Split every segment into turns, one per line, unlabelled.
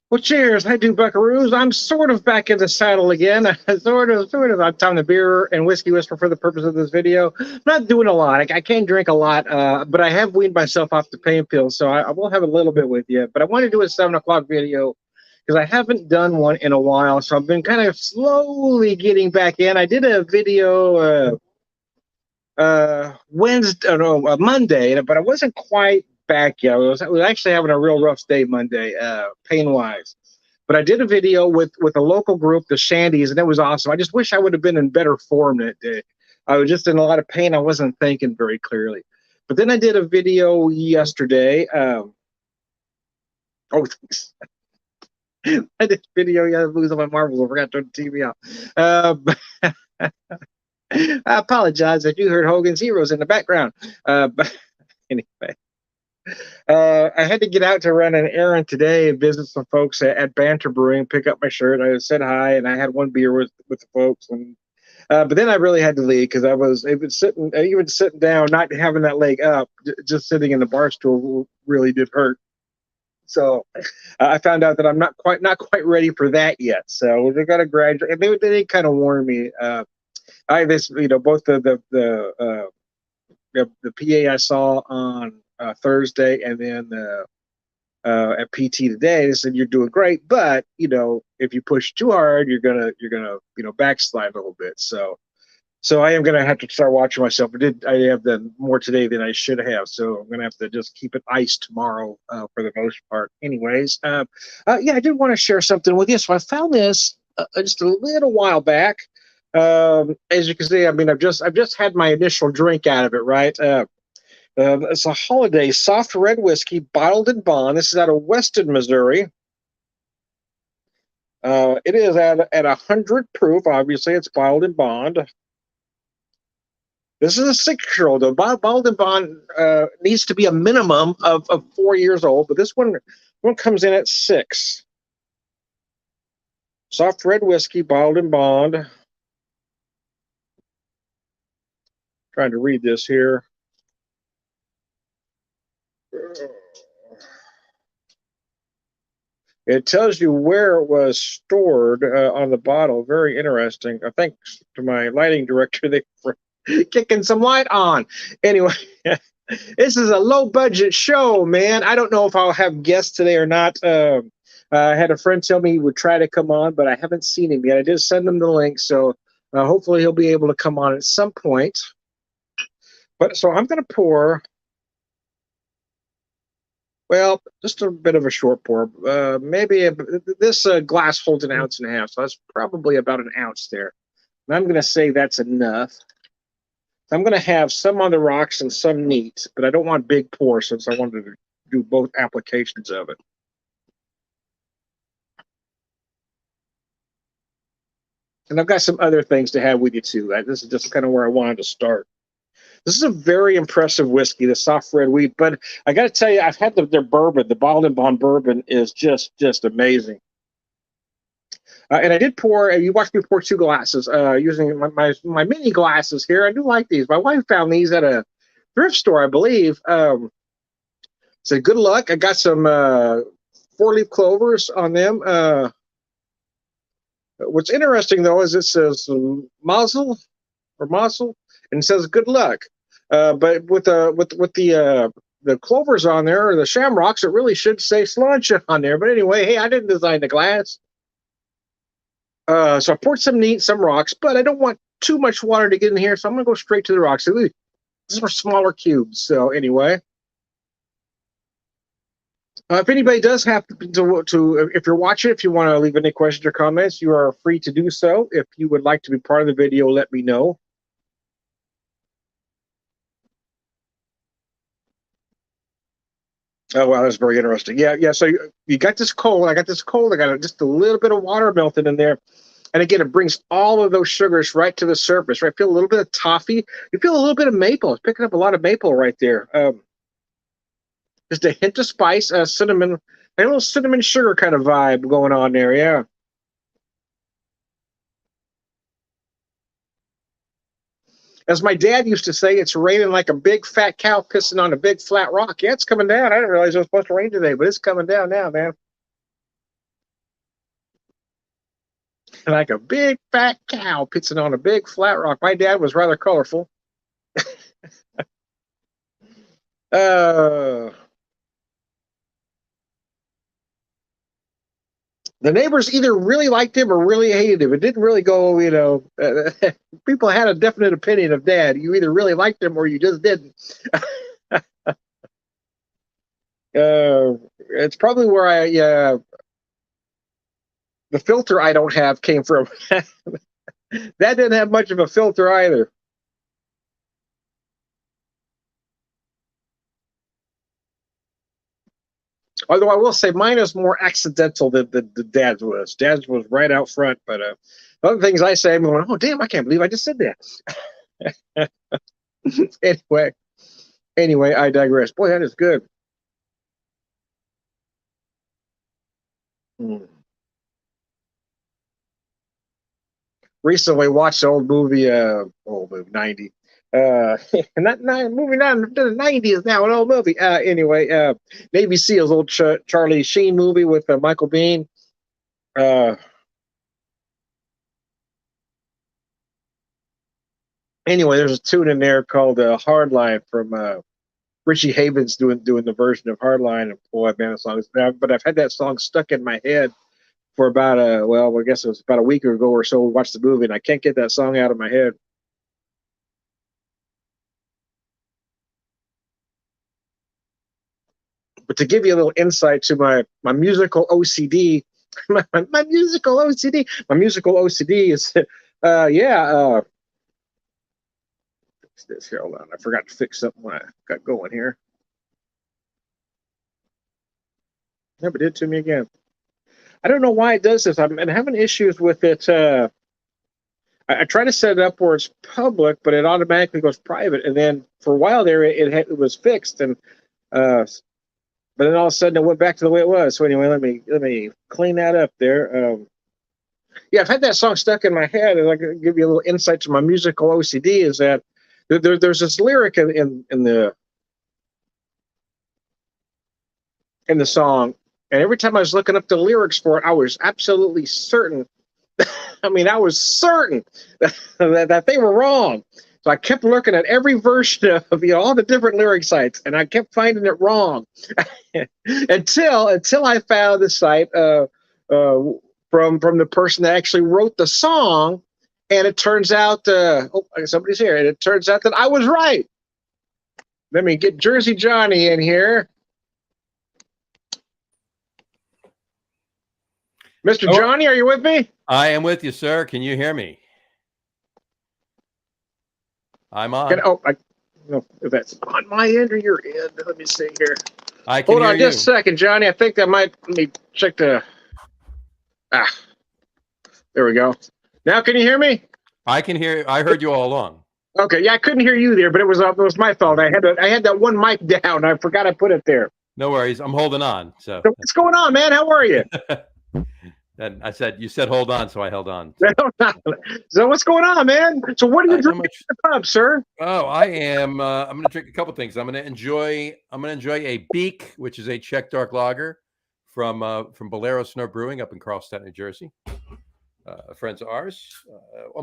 Well, cheers. I do buckaroos. I'm sort of back in the saddle again. Sort of. I'm Tom the Beer and Whiskey Whisperer for the purpose of this video. I'm not doing a lot. I can't drink a lot, but I have weaned myself off the pain pills, so I will have a little bit with you. But I want to do a 7 o'clock video because I haven't done one in a while, so I've been kind of slowly getting back in. I did a video Wednesday, no, Monday, but I wasn't quite back yet. I was actually having a real rough day Monday, pain wise. But I did a video with a local group, the Shandies, and it was awesome. I just wish I would have been in better form that day. I was just in a lot of pain. I wasn't thinking very clearly. But then I did a video yesterday. Oh, I did a video. Yeah, losing my marbles. I forgot to turn the TV off. I apologize if you heard Hogan's Heroes in the background. But anyway, I had to get out to run an errand today and visit some folks at Banter Brewing, pick up my shirt. I said hi, and I had one beer with the folks. And but then I really had to leave because even sitting down, not having that leg up, just sitting in the bar stool really did hurt. So I found out that I'm not quite ready for that yet. So we're going to graduate. And they kind of warned me. Both the PA I saw on Thursday and then at PT today, they said you're doing great, but if you push too hard, you're gonna backslide a little bit. So I am gonna have to start watching myself. I have done more today than I should have, so I'm gonna have to just keep it iced tomorrow for the most part. Anyways, yeah, I did want to share something with you. So I found this just a little while back. As you can see, I mean, I've just had my initial drink out of it, right? It's a Holiday soft red whiskey, bottled in bond. This is out of Weston, Missouri. It is at 100 proof. Obviously, it's bottled in bond. This is a 6-year-old. The bottled in bond needs to be a minimum of 4 years old, but this one comes in at 6. Soft red whiskey, bottled in bond. Trying to read this here. It tells you where it was stored on the bottle. Very interesting. Thanks to my lighting director, they were kicking some light on. Anyway, this is a low-budget show, man. I don't know if I'll have guests today or not. I had a friend tell me he would try to come on, but I haven't seen him yet. I did send him the link, so hopefully he'll be able to come on at some point. But so I'm going to pour, well, just a bit of a short pour. Maybe this glass holds 1.5 ounces, so that's probably about 1 ounce there. And I'm going to say that's enough. I'm going to have some on the rocks and some neat, but I don't want big pour since I wanted to do both applications of it. And I've got some other things to have with you too. This is just kind of where I wanted to start. This is a very impressive whiskey, the soft red wheat. But I got to tell you, I've had their bourbon. The bottled in bond bourbon is just amazing. And I did pour. You watched me pour 2 glasses using my mini glasses here. I do like these. My wife found these at a thrift store, I believe. So good luck. I got some 4-leaf clovers on them. What's interesting though is it says mazel and it says good luck. But with the clovers on there or the shamrocks, it really should say sláinte on there. But anyway, hey, I didn't design the glass. So I poured some neat, some rocks, but I don't want too much water to get in here, so I'm going to go straight to the rocks. These are smaller cubes. So anyway, if anybody does have to, if you're watching, if you want to leave any questions or comments, you are free to do so. If you would like to be part of the video, let me know. Oh, wow, that's very interesting. Yeah. So you got this cold. I got this cold. I got just a little bit of water melted in there. And again, it brings all of those sugars right to the surface, right? Feel a little bit of toffee. You feel a little bit of maple. It's picking up a lot of maple right there. Just a hint of spice, cinnamon, a little cinnamon sugar kind of vibe going on there, yeah. As my dad used to say, it's raining like a big fat cow pissing on a big flat rock. Yeah, it's coming down. I didn't realize it was supposed to rain today, but it's coming down now, man. like a big fat cow pissing on a big flat rock. My dad was rather colorful. Uh, the neighbors either really liked him or really hated him. It didn't really go, people had a definite opinion of Dad. You either really liked him or you just didn't. It's probably where the filter I don't have came from. That didn't have much of a filter either. Although I will say mine is more accidental than Dad's was. Dad's was right out front, but other things I say, I'm going, oh, damn, I can't believe I just said that. Anyway, I digress. Boy, that is good. Recently watched the old movie, 90. Not movie, not the 90s now, an old movie. Anyway, Navy SEALs, old Charlie Sheen movie with Michael Biehn. Anyway, there's a tune in there called Hardline from Richie Havens doing the version of Hardline. And boy, man, the song. But I've had that song stuck in my head for about I guess it was about a week ago or so. We watched the movie, and I can't get that song out of my head. But to give you a little insight to my musical OCD, my musical OCD is, fix this here. Hold on, I forgot to fix something when I got going here. Never did to me again. I don't know why it does this. I'm having issues with it. I try to set it up where it's public, but it automatically goes private. And then for a while there, it was fixed, and but then all of a sudden it went back to the way it was. So anyway, let me clean that up there. I've had that song stuck in my head, and I can give you a little insight to my musical OCD. Is that there's this lyric in the song, and every time I was looking up the lyrics for it, I was absolutely certain. I mean, I was certain that they were wrong. So I kept looking at every version of all the different lyric sites, and I kept finding it wrong until I found the site from the person that actually wrote the song, and it turns out somebody's here, and it turns out that I was right. Let me get Jersey Johnny in here. Mr. Johnny, are you with me?
I am with you, sir. Can you hear me? I'm on.
I don't know if that's on my end or your end. Let me see here.
I can
Hold
hear
on just a second, Johnny. I think that might. Let me check the. There we go. Now can you hear me?
I can hear. I heard you all along.
Okay, yeah, I couldn't hear you there, but it was my fault. I had that one mic down. I forgot I put it there.
No worries. I'm holding on. So
what's going on, man? How are you?
Then I said, you said hold on, so I held on.
So what's going on, man? So what are you drinking in the pub, sir?
Oh, I am. I'm going to drink a couple things. I'm going to enjoy a Beak, which is a Czech dark lager from Bolero Snow Brewing up in Carlstadt, New Jersey. Friends of ours.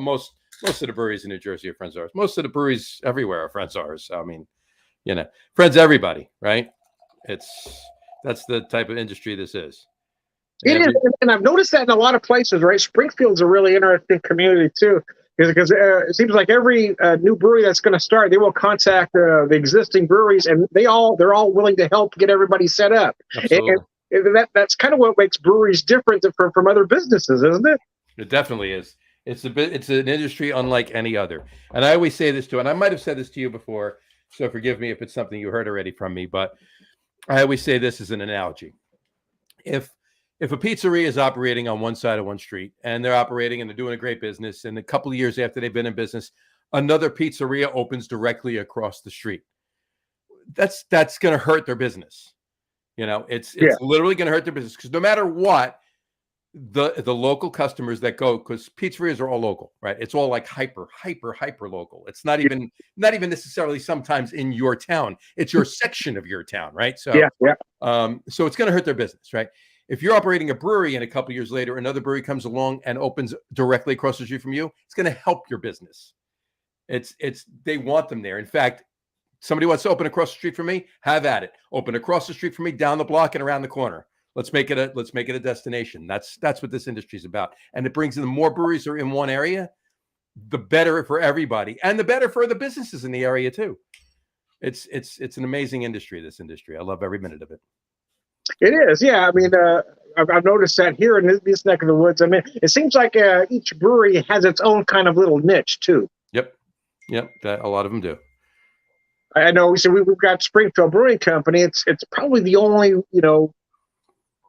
Most of the breweries in New Jersey are friends of ours. Most of the breweries everywhere are friends of ours. I mean, friends everybody, right? That's the type of industry this is.
It is, and I've noticed that in a lot of places, right? Springfield's a really interesting community too, because it seems like every new brewery that's going to start, they will contact the existing breweries, and they're all willing to help get everybody set up. And that's kind of what makes breweries different from other businesses, isn't it?
It definitely is. It's an industry unlike any other. And I always say this too, and I might have said this to you before, so forgive me if it's something you heard already from me, but I always say this as an analogy. If a pizzeria is operating on one side of one street and they're operating and they're doing a great business, and a couple of years after they've been in business, another pizzeria opens directly across the street, that's going to hurt their business. It's literally going to hurt their business, because no matter what, the local customers that go, because pizzerias are all local, right? It's all like hyper local. It's not even necessarily sometimes in your town. It's your section of your town, right? So so it's going to hurt their business, right? If you're operating a brewery and a couple of years later, another brewery comes along and opens directly across the street from you, it's going to help your business. They want them there. In fact, somebody wants to open across the street from me, have at it. Open across the street from me, down the block and around the corner. Let's make it a destination. That's what this industry is about. And it brings in, the more breweries are in one area, the better for everybody, and the better for the businesses in the area too. It's an amazing industry, this industry. I love every minute of it.
It is, yeah. I mean, I've noticed that here in this neck of the woods. I mean, it seems like each brewery has its own kind of little niche too.
Yep. That a lot of them do.
I know. So we've got Springfield Brewing Company. It's probably the only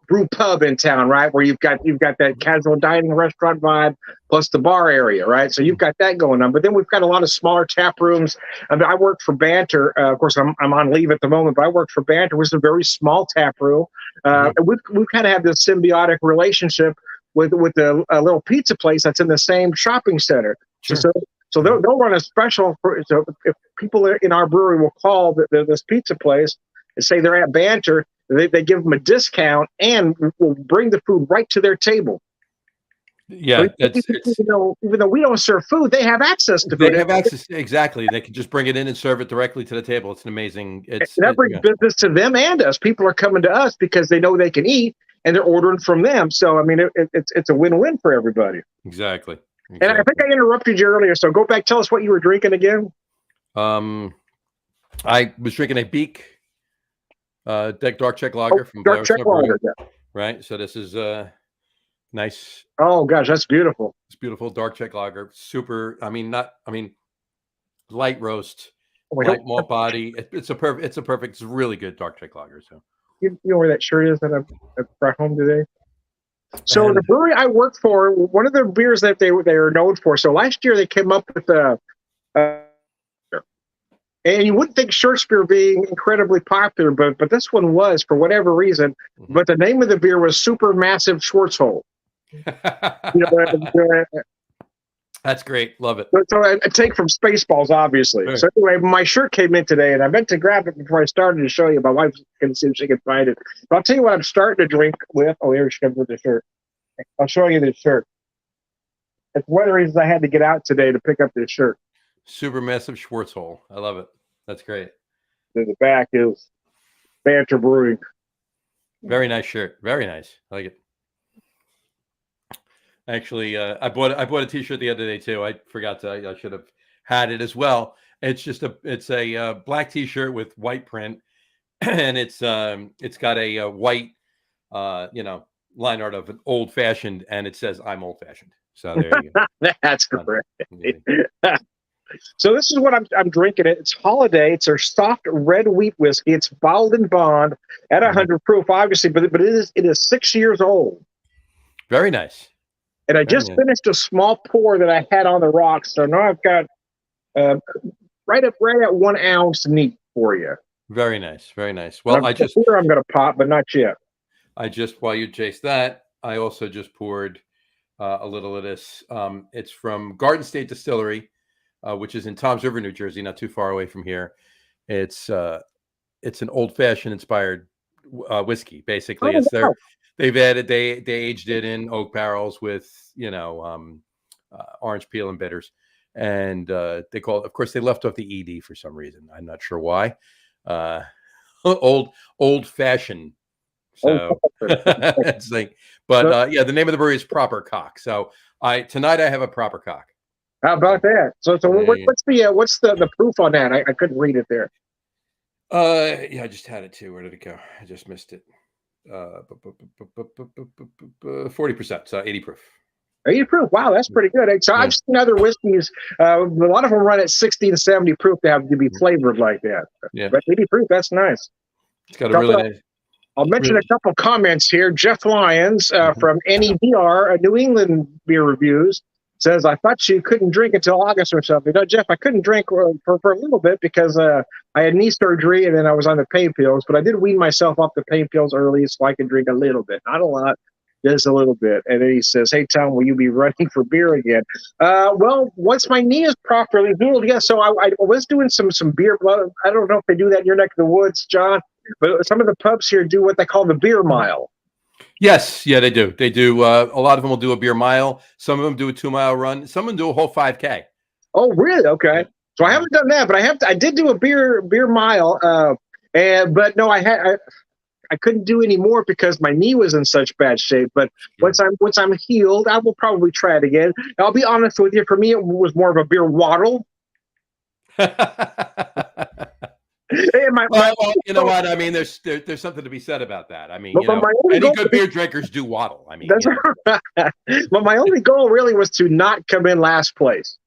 brew pub in town, right? Where you've got that casual dining restaurant vibe plus the bar area, right? So you've got that going on. But then we've got a lot of smaller tap rooms. I mean, I worked for Banter. Of course, I'm on leave at the moment, but I worked for Banter, which is a very small tap room. And we kind of have this symbiotic relationship with a little pizza place that's in the same shopping center.
Sure.
So they'll run a special. So if people in our brewery will call this pizza place and say they're at Banter, they give them a discount and will bring the food right to their table.
Yeah,
so even though we don't serve food, they have access to food.
They have access, exactly. They can just bring it in and serve it directly to the table. It's an amazing.
That brings business to them and us. People are coming to us because they know they can eat and they're ordering from them. So I mean, it's a win-win for everybody.
Exactly.
And I think I interrupted you earlier, so go back. Tell us what you were drinking again.
I was drinking a Beak dark Czech lager from
Dark Czech lager, yeah.
Right. So this is nice.
Oh gosh, that's beautiful.
It's beautiful dark Czech lager. Super. Light roast, light malt body. It's a really good dark Czech lager. So
you know where that shirt is that I brought home today. So the brewery I worked for, one of the beers that they are known for. So last year they came up with and you wouldn't think Schurz being incredibly popular, but this one was for whatever reason. Mm-hmm. But the name of the beer was Super Massive Schwarzhole.
That's great. Love it.
So I take from Spaceballs, obviously. Right. So anyway, my shirt came in today, and I meant to grab it before I started to show you. My wife can see if she can find it. But I'll tell you what I'm starting to drink with. Oh, here she comes with the shirt. I'll show you this shirt. It's one of the reasons I had to get out today to pick up this shirt.
Super Massive Schwarzhole. I love it. That's great.
Then the back is Banter Brewing.
Very nice shirt. Very nice. I like it. Actually, I bought a T-shirt the other day too. I forgot I should have had it as well. It's a black T-shirt with white print, and it's got a white line art of an old fashioned, and it says "I'm old fashioned." So there you go.
That's great. So this is what I'm drinking. It's Holiday. It's our soft red wheat whiskey. It's bottled in bond at 100 proof, obviously, but it is 6 years old.
Very nice.
And I just finished a small pour that I had on the rocks, so now I've got right at 1 ounce neat for you.
Very nice, very nice. Well, I'm
going to pop, but not yet.
While you chase that, I also just poured a little of this. It's from Garden State Distillery, which is in Toms River, New Jersey, not too far away from here. It's an old fashioned inspired whiskey. Basically, they aged it in oak barrels with orange peel and bitters, and they left off the ed for some reason. I'm not sure why. Old fashioned. So it's like, but the name of the brewery is Proper Cock. So tonight I have a Proper Cock.
How about that? So what's the proof on that? I couldn't read it there.
I just had it too. Where did it go? I just missed it. 40%, so 80 proof.
80 proof. Wow, that's pretty good. So I've seen other whiskeys. A lot of them run at 60 and 70 proof to have to be flavored like that.
Yeah,
but 80 proof, that's nice.
It's got a really nice.
I'll mention a couple comments here. Jeff Lyons from NEBR, New England Beer Reviews, says, I thought you couldn't drink until August or something. No, Jeff, I couldn't drink for a little bit because I had knee surgery and then I was on the pain pills, but I did wean myself off the pain pills early so I could drink a little bit. Not a lot, just a little bit. And then he says, hey, Tom, will you be running for beer again? Well, once my knee is properly healed, yeah. So I was doing some beer. I don't know if they do that in your neck of the woods, John, but some of the pubs here do what they call the beer mile.
Yes, yeah, they do. They do. A lot of them will do a beer mile. Some of them do a 2 mile run. Some of them do a whole 5K.
Oh, really?
Yeah.
Okay. So I
Mhm.
haven't done that, but I did do a beer mile. And but no, I couldn't do any more because my knee was in such bad shape. But
Sure.
once I'm healed, I will probably try it again. I'll be honest with you. For me, it was more of a beer waddle. And
Well, you know what? I mean, there's something to be said about that. I mean,
but my only
any
goal,
good beer drinkers do waddle. I mean,
that's but my only goal really was to not come in last place.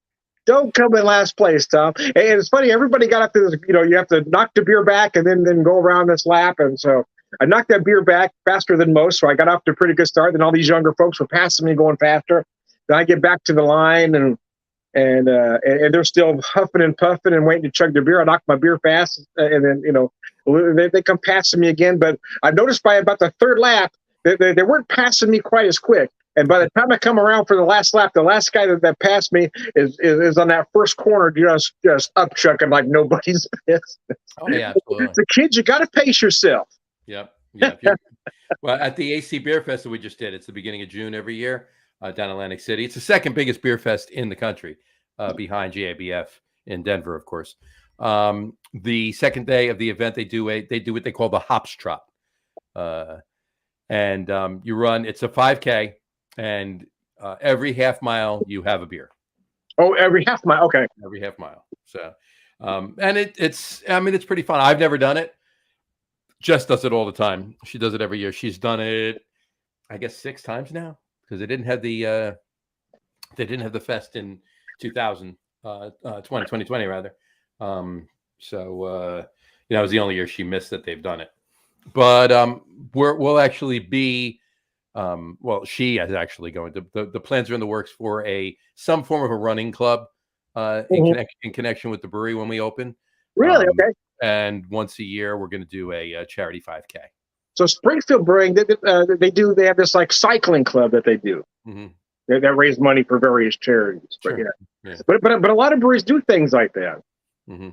Don't come in last place, Tom. And it's funny, everybody got up to this, you have to knock the beer back and then go around this lap. And so I knocked that beer back faster than most. So I got off to a pretty good start. Then all these younger folks were passing me going faster. Then I get back to the line and they're still huffing and puffing and waiting to chug their beer. I knocked my beer fast, and then they come passing me again. But I've noticed by about the third lap, they weren't passing me quite as quick. And by the time I come around for the last lap, the last guy that passed me is on that first corner, just up chucking like nobody's business.
oh yeah, absolutely.
The kids, you got to pace yourself.
Yep. Yeah. Well, at the AC Beer Fest that we just did, it's the beginning of June every year down in Atlantic City. It's the second biggest beer fest in the country, behind GABF in Denver, of course. The second day of the event, they do what they call the Hops Trot, and you run. It's a 5K, and every half mile you have a beer.
Oh, every half mile. Okay.
Every half mile. So, and it's pretty fun. I've never done it. Jess does it all the time. She does it every year. She's done it, I guess, 6 times now because they didn't have the fest in 2020 rather. So it was the only year she missed that they've done it. But we'll actually be she is actually going to the plans are in the works for some form of a running club in connection with the brewery when we open.
Really? Okay.
And once a year, we're going to do a charity 5K.
So Springfield Brewing, they have this like cycling club that they do.
Mm-hmm.
That raise money for various charities. But
Sure.
Yeah. But a lot of breweries do things like that.
Mm-hmm.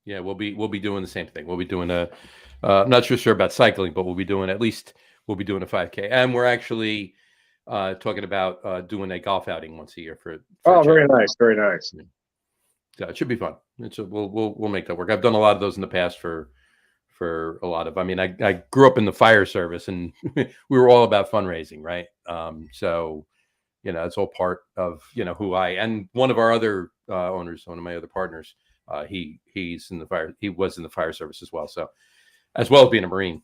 Yeah, we'll be doing the same thing. We'll be doing I'm not sure about cycling, but we'll be doing a 5K, and we're actually talking about doing a golf outing once a year for
very nice, very nice.
So it should be fun. We'll make that work. I've done a lot of those in the past for a lot of. I mean, I grew up in the fire service, and we were all about fundraising, right? So it's all part of who and one of our other owners, one of my other partners, he's in the fire. He was in the fire service as well. So as well as being a Marine,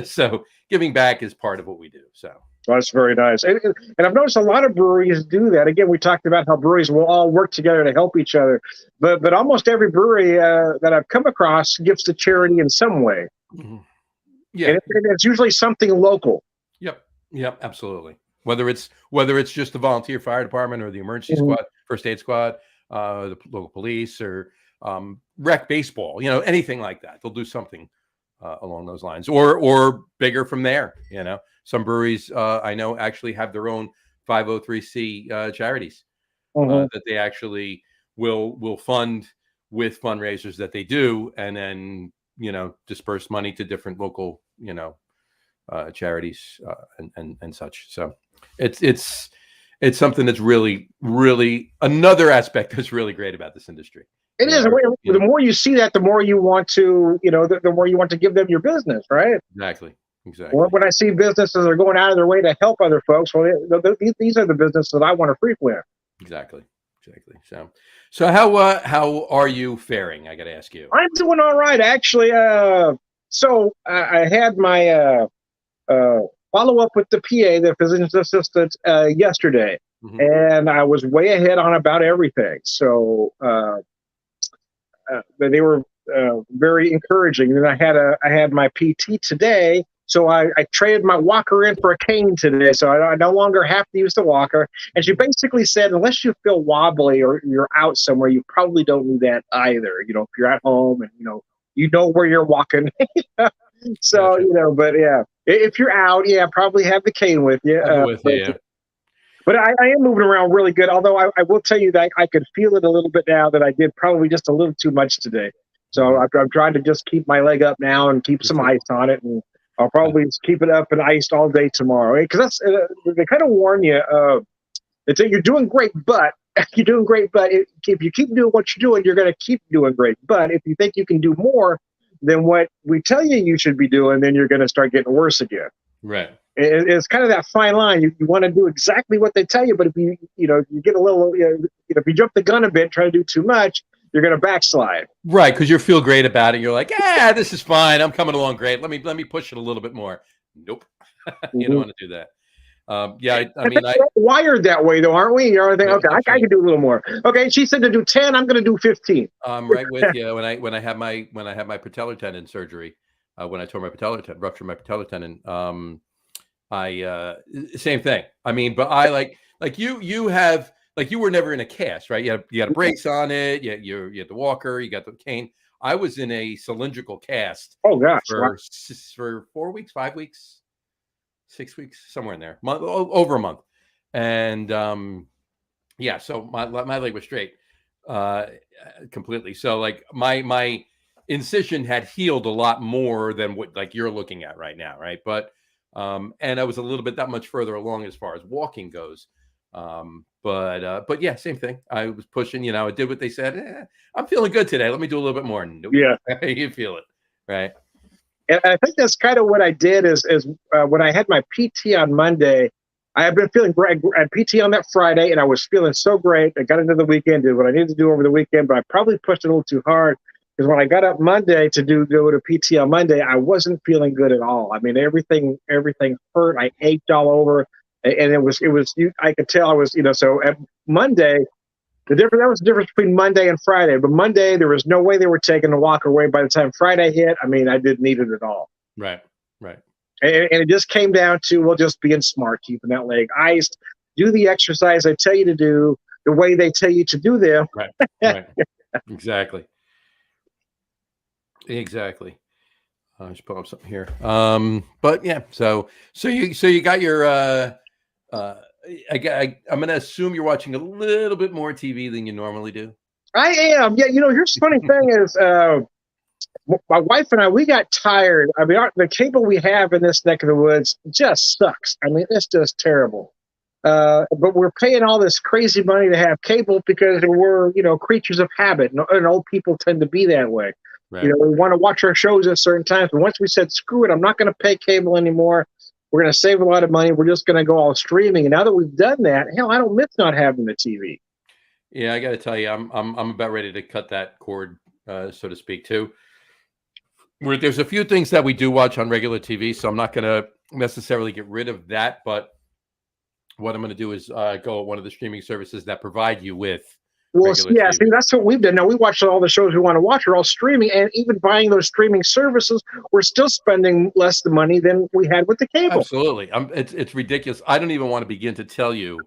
so giving back is part of what we do. So.
That's very nice. And I've noticed a lot of breweries do that. Again, we talked about how breweries will all work together to help each other. But almost every brewery that I've come across gives to charity in some way.
Mm-hmm. Yeah.
And it's usually something local.
Yep, absolutely. Whether it's just the volunteer fire department or the emergency squad, first aid squad, the local police, or rec baseball, anything like that. They'll do something along those lines, or bigger from there. Some breweries I know actually have their own 503c charities that they actually will fund with fundraisers that they do, and then disperse money to different local charities and such. So it's something that's really, really another aspect that's really great about this industry.
It is. The more you see that, the more you want to, the more you want to give them your business, right?
Exactly.
When I see businesses are going out of their way to help other folks, well, these are the businesses that I want to frequent.
Exactly. So how are you faring? I got to ask you.
I'm doing all right, actually. So I had my follow up with the PA, the physician's assistant, yesterday, and I was way ahead on about everything. So they were very encouraging. And I had my PT today. So I traded my walker in for a cane today, so I no longer have to use the walker. And she basically said, unless you feel wobbly or you're out somewhere, you probably don't need that either. If you're at home and you know where you're walking. So gotcha. But yeah, if you're out, probably have the cane with you. But I am moving around really good. Although I will tell you that I could feel it a little bit now that I did probably just a little too much today. So I'm trying to just keep my leg up now and keep some ice on it and I'll probably just keep it up and iced all day tomorrow. Because that's they kind of warn you. They say you're doing great, but you're doing great. But if you keep doing what you're doing, you're going to keep doing great. But if you think you can do more than what we tell you should be doing, then you're going to start getting worse again.
Right.
It's kind of that fine line. You want to do exactly what they tell you, but if you get a little, if you jump the gun a bit, try to do too much, you're going to backslide.
Right, because you feel great about it. You're like, this is fine. I'm coming along great. Let me push it a little bit more. Nope. You don't want to do that. I mean,
we're wired that way, though, aren't we? You're thinking, okay, I can do a little more. Okay, she said to do 10. I'm going to do 15.
I'm right with you. When I had my patellar tendon surgery, when I tore my ruptured my patellar tendon, same thing. I mean, but I like you have. Like you were never in a cast, right? You had brakes on it. You had the walker. You got the cane. I was in a cylindrical cast.
Oh gosh,
for 4 weeks, 5 weeks, 6 weeks, somewhere in there, over a month, and so my leg was straight, completely. So like my incision had healed a lot more than what like you're looking at right now, right? But and I was a little bit that much further along as far as walking goes. But yeah, same thing. I was pushing, I did what they said. I'm feeling good today. Let me do a little bit more. Nope.
Yeah.
You feel it. Right.
And I think that's kind of what I did is when I had my PT on Monday, I had been feeling great. I had PT on that Friday and I was feeling so great. I got into the weekend, did what I needed to do over the weekend, but I probably pushed it a little too hard because when I got up Monday to go to PT on Monday, I wasn't feeling good at all. I mean, everything hurt. I ached all over. And it was I could tell I was, so at Monday, that was the difference between Monday and Friday. But Monday, there was no way they were taking the walker away. By the time Friday hit, I mean, I didn't need it at all.
Right.
And it just came down to, just being smart, keeping that leg iced, do the exercise I tell you to do the way they tell you to do them.
Right. Exactly. I'll just pull up something here. But yeah, so you got your I'm going to assume you're watching a little bit more TV than you normally do.
I am. Yeah. Here's the funny thing is, my wife and I, we got tired. I mean, the cable we have in this neck of the woods just sucks. I mean, it's just terrible. But we're paying all this crazy money to have cable because we're, creatures of habit, and old people tend to be that way. Right. We want to watch our shows at certain times. But once we said, screw it, I'm not going to pay cable anymore. We're going to save a lot of money. We're just going to go all streaming. And now that we've done that, hell, I don't miss not having the TV.
Yeah, I got to tell you, I'm about ready to cut that cord, so to speak, too. There's a few things that we do watch on regular TV, so I'm not going to necessarily get rid of that. But what I'm going to do is go at one of the streaming services that provide you with.
Well, yeah, see, that's what we've done. Now, we watch all the shows we want to watch are all streaming, and even buying those streaming services, we're still spending less the money than we had with the cable.
Absolutely. It's ridiculous. I don't even want to begin to tell you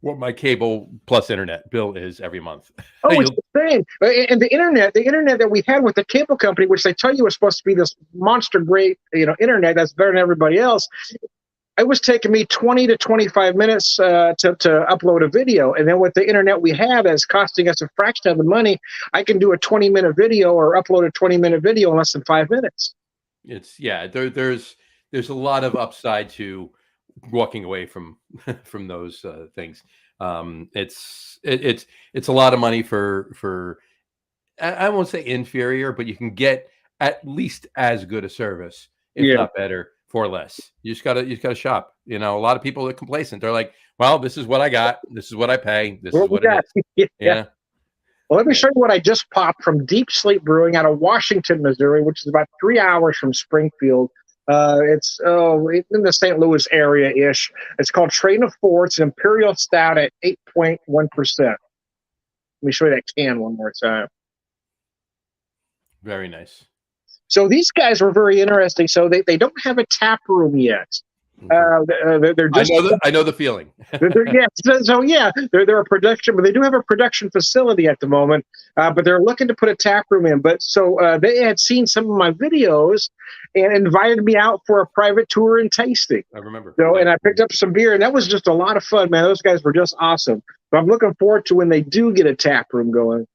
what my cable plus internet bill is every month.
Oh, it's insane. And the internet that we had with the cable company, which they tell you was supposed to be this monster great, internet that's better than everybody else. It was taking me 20 to 25 minutes to upload a video. And then with the internet we have that's costing us a fraction of the money, I can do a 20-minute video or upload a 20-minute video in less than 5 minutes. There's
a lot of upside to walking away from those things. It's a lot of money for I won't say inferior, but you can get at least as good a service, if not better, for less. You just gotta shop. A lot of people are complacent. They're like, well, this is what I got. This is what I pay. This is what it is. Yeah.
Well, let me show you what I just popped from Deep Sleep Brewing out of Washington, Missouri, which is about 3 hours from Springfield. It's in the St. Louis area-ish. It's called Train of Four. It's an Imperial Stout at 8.1%. Let me show you that can one more time.
Very nice.
So these guys were very interesting. So they don't have a tap room yet. They're just,
I know the feeling.
They're a production, but they do have a production facility at the moment. But they're looking to put a tap room in. But so they had seen some of my videos and invited me out for a private tour and tasting.
I remember.
So and I picked up some beer, and that was just a lot of fun, man. Those guys were just awesome. So I'm looking forward to when they do get a tap room going.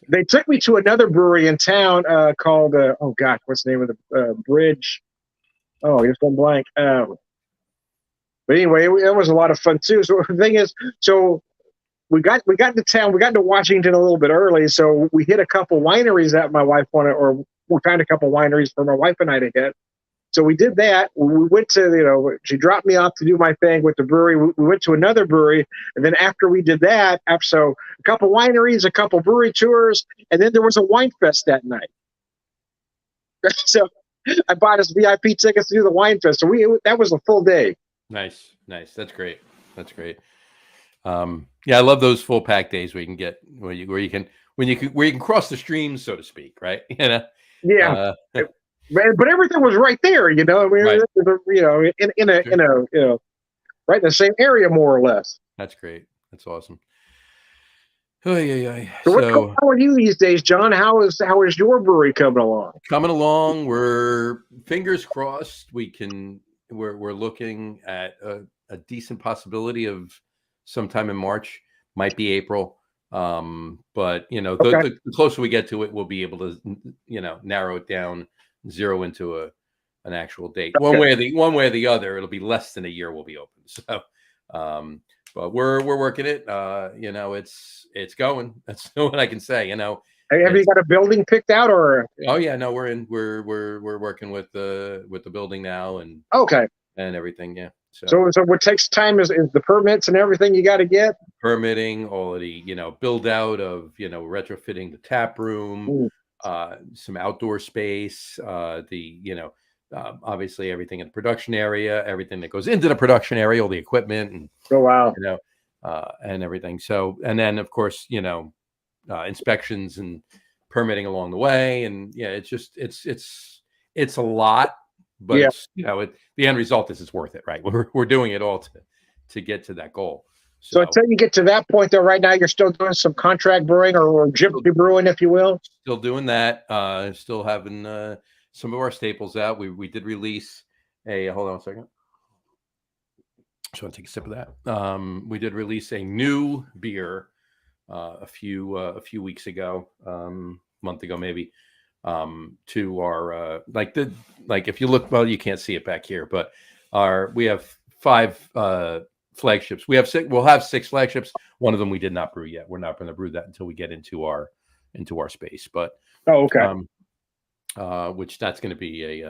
They took me to another brewery in town called oh gosh, what's the name of the bridge? Oh, I just went blank. But anyway, it was a lot of fun too. So the thing is, so we got into town, we got into Washington a little bit early, so we hit a couple wineries that my wife wanted, or we found a couple wineries for my wife and I to hit. So we did that. We went to, she dropped me off to do my thing with the brewery. We went to another brewery. And then after we did that, so a couple wineries, a couple brewery tours, and then there was a wine fest that night. So I bought us VIP tickets to do the wine fest. So that was a full day.
Nice. That's great. Yeah, I love those full pack days where you can get where you can cross the streams, so to speak, right?
Yeah. But everything was right there, I mean,
right.
in a right in the same area, more or less.
That's great. That's awesome. Oh, yeah.
So what's going on with you these days, John? How is your brewery coming along?
Coming along. We're fingers crossed. We're looking at a decent possibility of sometime in March, might be April. But the closer we get to it, we'll be able to narrow it down, zero into an actual date. Okay. One way or the other, it'll be less than a year we'll be open. So but we're working it. It's going. That's what I can say.
Have you got a building picked out, or?
Oh yeah, no, we're working with the building now, and
okay,
and everything. Yeah.
So what takes time is the permits and everything you got to get.
Permitting, all of the build out of retrofitting the tap room, some outdoor space, obviously everything in the production area, everything that goes into the production area, all the equipment, and and everything. So, and then of course inspections and permitting along the way, and it's a lot. But it's, the end result is it's worth it, right? We're doing it all to get to that goal.
So until you get to that point, though, right now you're still doing some contract brewing or gypsy brewing, if you will.
Still doing that. Still having some of our staples out. We did release a. Hold on a second. Just want to take a sip of that. We did release a new beer a few weeks ago, month ago maybe. To our if you look, well, you can't see it back here, but we have 5 flagships. We'll have 6 flagships. One of them we did not brew yet. We're not going to brew that until we get into our space. But
okay.
Which that's going to be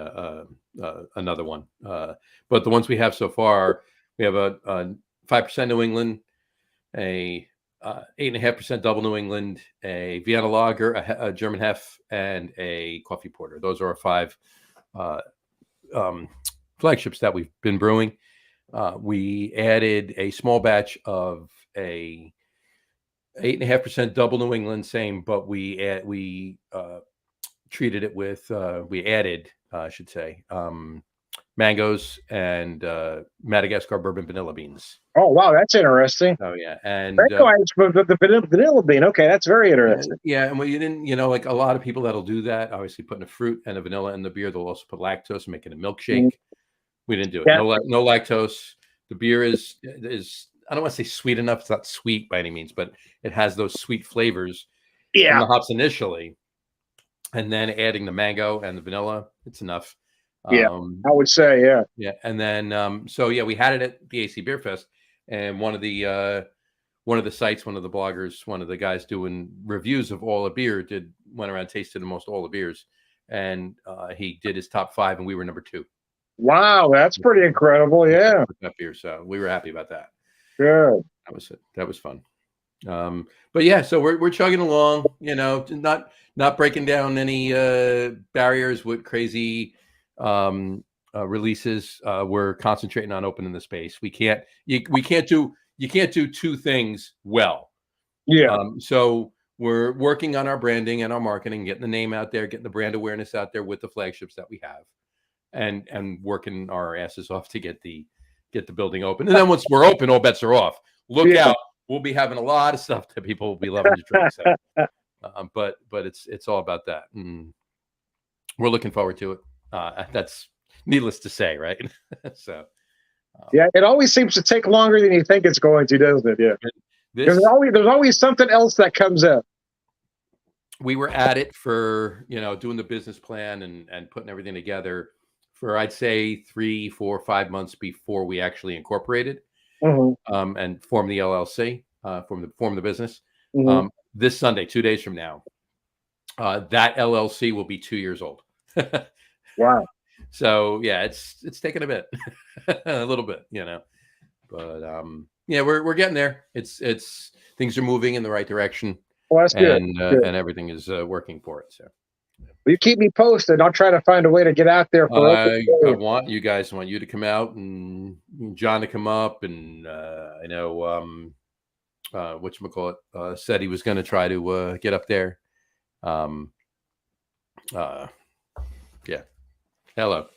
another one. But the ones we have so far, we have a 5% New England, a 8.5% double New England, a Vienna lager, a German hef, and a coffee porter. Those are our 5 flagships that we've been brewing. We added a small batch of a 8.5% double New England, same, but we treated it with we added, I should say, mangoes and Madagascar bourbon vanilla beans.
Oh wow, that's interesting.
Oh yeah, and
the vanilla bean. Okay, that's very interesting.
Yeah, and you didn't, like a lot of people that'll do that. Obviously, putting a fruit and a vanilla in the beer. They'll also put lactose and make it a milkshake. We didn't do it. Yeah. No lactose. The beer is I don't want to say sweet enough. It's not sweet by any means, but it has those sweet flavors.
Yeah,
from the hops initially, and then adding the mango and the vanilla. It's enough.
Yeah, I would say, yeah.
Yeah, and then we had it at the AC Beer Fest, and one of the sites, one of the bloggers, one of the guys doing reviews of all the beer went around, tasted almost all the beers, and he did his top 5, and we were number 2.
Wow, that's pretty incredible. Yeah,
that beer, so we were happy about that.
Good.
That was it. That was fun. But yeah, so we're chugging along. Not breaking down any barriers with crazy releases. We're concentrating on opening the space. You can't do 2 things well.
Yeah.
So we're working on our branding and our marketing, getting the name out there, getting the brand awareness out there with the flagships that we have, and working our asses off to get the building open. And then once we're open, all bets are off. Look out. We'll be having a lot of stuff that people will be loving to drink. So. But it's all about that. And we're looking forward to it. That's needless to say, right? So,
yeah, it always seems to take longer than you think it's going to, doesn't it? Yeah, there's always something else that comes up.
we were at it for, doing the business plan and putting everything together for, I'd say, 3, 4, 5 months before we actually incorporated,
Hmm.
and formed the LLC, form the business.
Hmm.
This Sunday, 2 days from now, that LLC will be 2 years old.
Wow.
So yeah, it's taken a bit, a little bit, but yeah, we're getting there. It's things are moving in the right direction,
Well, that's good. Good.
and everything is working for it. So
Well, you keep me posted. I'll try to find a way to get out there for open
I
day.
want you guys, I want you to come out and John to come up, and I know whatchamacallit said he was going to try to get up there. Um, uh, yeah. Hello.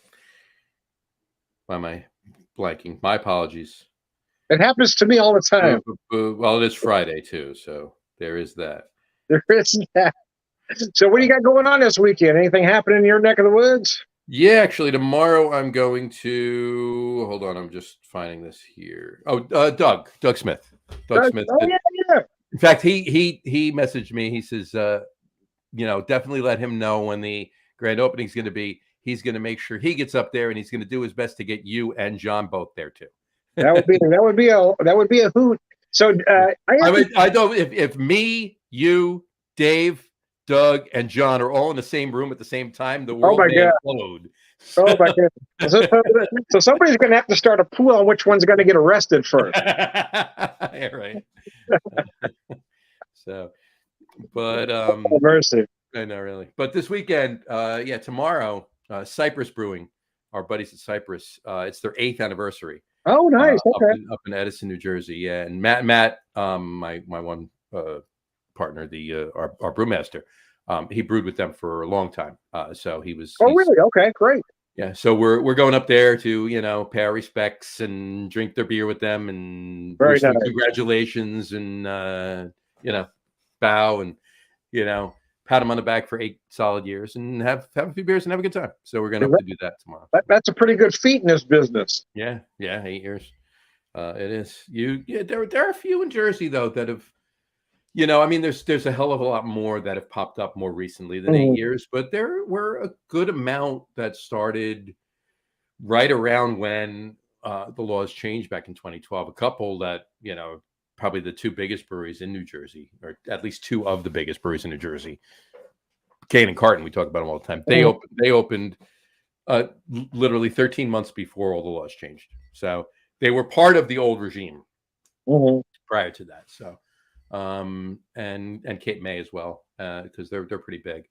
Why am I blanking? My apologies.
It happens to me all the time.
Well, it is Friday too, so there is that.
There is that. So, what do you got going on this weekend? Anything happening in your neck of the woods?
Yeah, actually, tomorrow I'm going to. Hold on, I'm just finding this here. Oh, Doug Smith. Doug Smith.
Oh yeah, yeah.
In fact, he messaged me. He says, definitely let him know when the grand opening is going to be. He's going to make sure he gets up there, and he's going to do his best to get you and John both there too.
That would be a hoot. So
I don't. If me, you, Dave, Doug, and John are all in the same room at the same time, the
oh
world
my
may
god,
implode.
oh my god. So somebody's going to have to start a pool on which one's going to get arrested first.
Yeah, right. So, but
Oh, mercy.
I know, really. But this weekend, yeah, tomorrow, Cypress Brewing, our buddies at Cypress, it's their 8th anniversary.
Oh, nice. Okay.
Up in Edison, New Jersey. Yeah, and Matt, my one partner, our brewmaster, he brewed with them for a long time. So he's
really? Okay, great.
Yeah, so we're going up there to pay our respects and drink their beer with them and
Very
wish them
nice.
congratulations and bow and pat them on the back for 8 solid years and have a few beers and have a good time. So we're gonna have to do that tomorrow.
That's a pretty good feat in this business.
Yeah, 8 years. It is. There are a few in Jersey though that have. I mean, there's a hell of a lot more that have popped up more recently than 8 years, but there were a good amount that started right around when the laws changed back in 2012. A couple that, probably the 2 biggest breweries in New Jersey, or at least 2 of the biggest breweries in New Jersey, Kane and Carton, we talk about them all the time. They opened literally 13 months before all the laws changed. So they were part of the old regime prior to that. So and Cape May as well, because they're pretty big.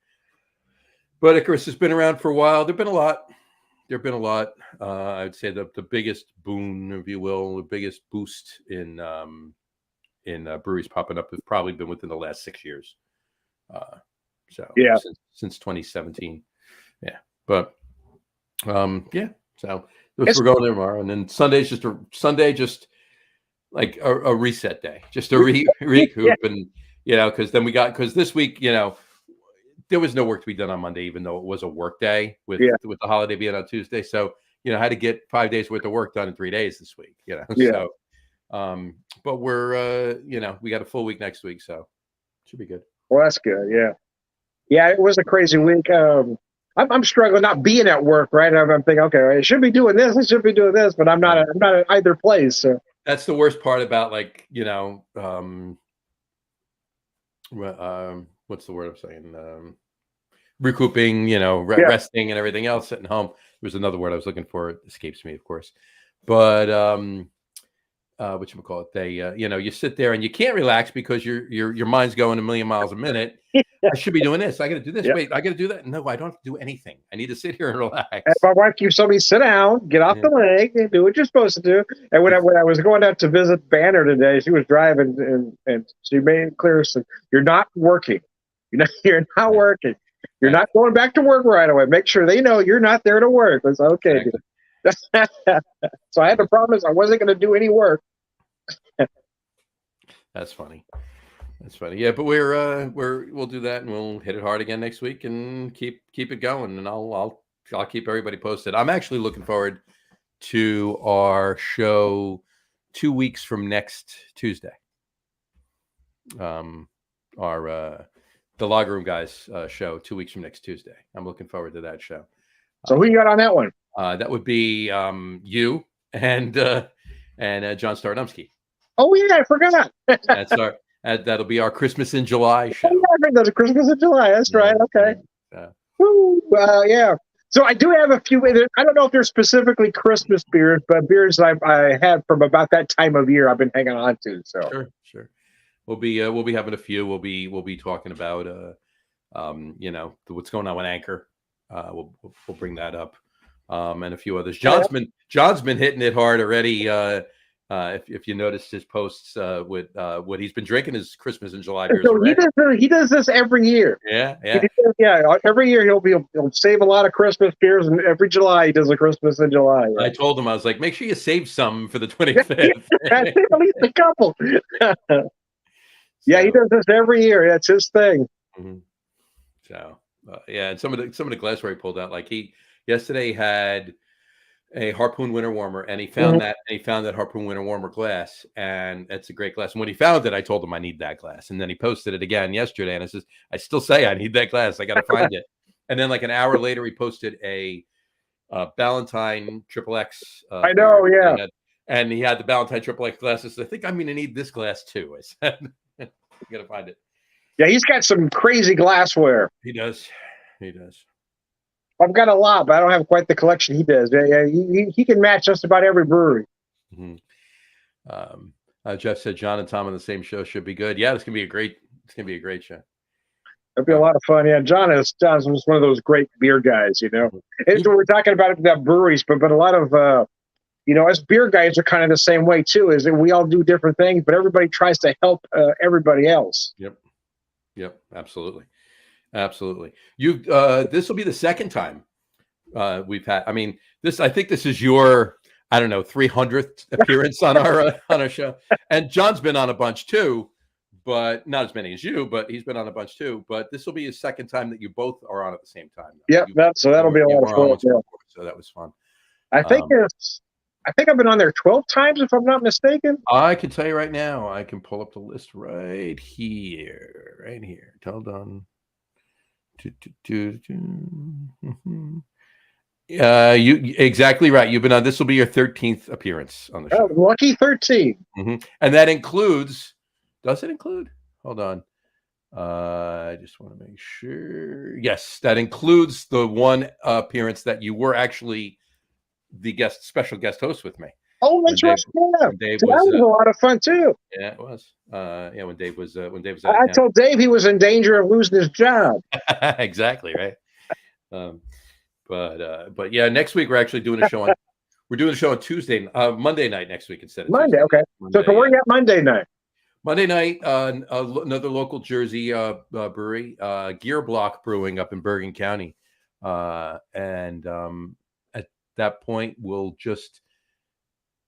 But of course, it's been around for a while. There've been a lot. I'd say the biggest boon, if you will, the biggest boost in breweries popping up has probably been within the last 6 years. So
yeah,
since 2017. Yeah, but yeah. So we're going there tomorrow, and then Sunday's just like a reset day, just to recoup, and because this week, there was no work to be done on Monday, even though it was a work day with the holiday being on Tuesday. So I had to get 5 days worth of work done in 3 days this week.
Yeah.
So, but we're we got a full week next week, so it should be good.
Well, that's good. Yeah. It was a crazy week. I'm struggling not being at work, right? I'm thinking, okay, I should be doing this, but I'm not. I'm not at either place. So.
That's the worst part about what's the word I'm saying? Recouping, resting and everything else, sitting home. There's another word I was looking for. It escapes me, of course. But whatchamacallit, they you sit there and you can't relax because your mind's going a million miles a minute. I should be doing this. I got to do this. Wait, I got to do that. No, I don't have to do anything. I need to sit here and relax.
And my wife keeps telling me, sit down, get off the leg, and do what you're supposed to do. And when I was going out to visit Banner today, she was driving and she made it clear, so you're not working. You're not working. You're not going back to work right away. Make sure they know you're not there to work. I said, okay. Exactly. So I had to promise I wasn't going to do any work.
That's funny. Yeah, but we'll do that and we'll hit it hard again next week and keep it going. And I'll keep everybody posted. I'm actually looking forward to our show 2 weeks from next Tuesday. Our the Log Room Guys show 2 weeks from next Tuesday. I'm looking forward to that show.
So who you got on that one?
That would be you and John Stardomski.
Oh yeah, I forgot.
That's our that'll be our Christmas in July show.
Oh, yeah, I think that's a Christmas in July. That's right. Okay. Woo, yeah. So I do have a few. I don't know if they're specifically Christmas beers, but beers I had from about that time of year I've been hanging on to. So
sure. We'll be having a few. We'll be talking about what's going on with Anchor. We'll bring that up, and a few others. John's been hitting it hard already. If you noticed his posts with what he's been drinking is Christmas in July beers.
So he does this every year.
Yeah.
Every year he'll save a lot of Christmas beers, and every July he does a Christmas in July. Yeah.
I told him, I was like, make sure you save some for the 25th.
I think at least a couple. Yeah, he does this every year. That's his thing.
Mm-hmm. So and some of the glassware he pulled out, like he yesterday had a Harpoon Winter Warmer, and he found that Harpoon Winter Warmer glass, and it's a great glass. And when he found it, I told him I need that glass, and then he posted it again yesterday, and I says, I still say I need that glass. I got to find it. And then like an hour later, he posted a Ballantine XXX.
I know, yeah.
And he had the Ballantine XXX glasses. I think I'm going to need this glass too. I said, I got to find it.
Yeah, he's got some crazy glassware.
He does.
I've got a lot, but I don't have quite the collection he does. Yeah, he can match just about every brewery.
Mm-hmm. Jeff said John and Tom on the same show should be good. Yeah, it's gonna be a great show.
It'll be a lot of fun. Yeah, John's one of those great beer guys. And so we're talking about breweries, but a lot of us beer guys are kind of the same way too. Is that we all do different things, but everybody tries to help everybody else.
Yep, absolutely. You this will be the second time we've had. I mean, I think this is your 300th appearance on our show. And John's been on a bunch too, but not as many as you. But he's been on a bunch too. But this will be his second time that you both are on at the same time.
Yeah, so that'll be a lot of fun.
Before, so that was fun.
I think I've been on there 12 times, if I'm not mistaken.
I can tell you right now. I can pull up the list right here. Hold on. You exactly right. You've been on. This will be your 13th appearance on the show.
Lucky 13.
Mm-hmm. And that includes. Does it include? Hold on. I just want to make sure. Yes, that includes the one appearance that you were actually the special guest host with me.
Oh, that's right. Yeah. That was a lot of fun too.
Yeah, it was. When Dave was out
I told Dave he was in danger of losing his job.
Exactly, right. But yeah, next week we're actually doing a show on. We're doing a show on Monday night next week instead of
Monday.
Tuesday.
Okay. So where you at Monday night?
Monday night, another local Jersey brewery, Gear Block Brewing up in Bergen County, and at that point we'll just.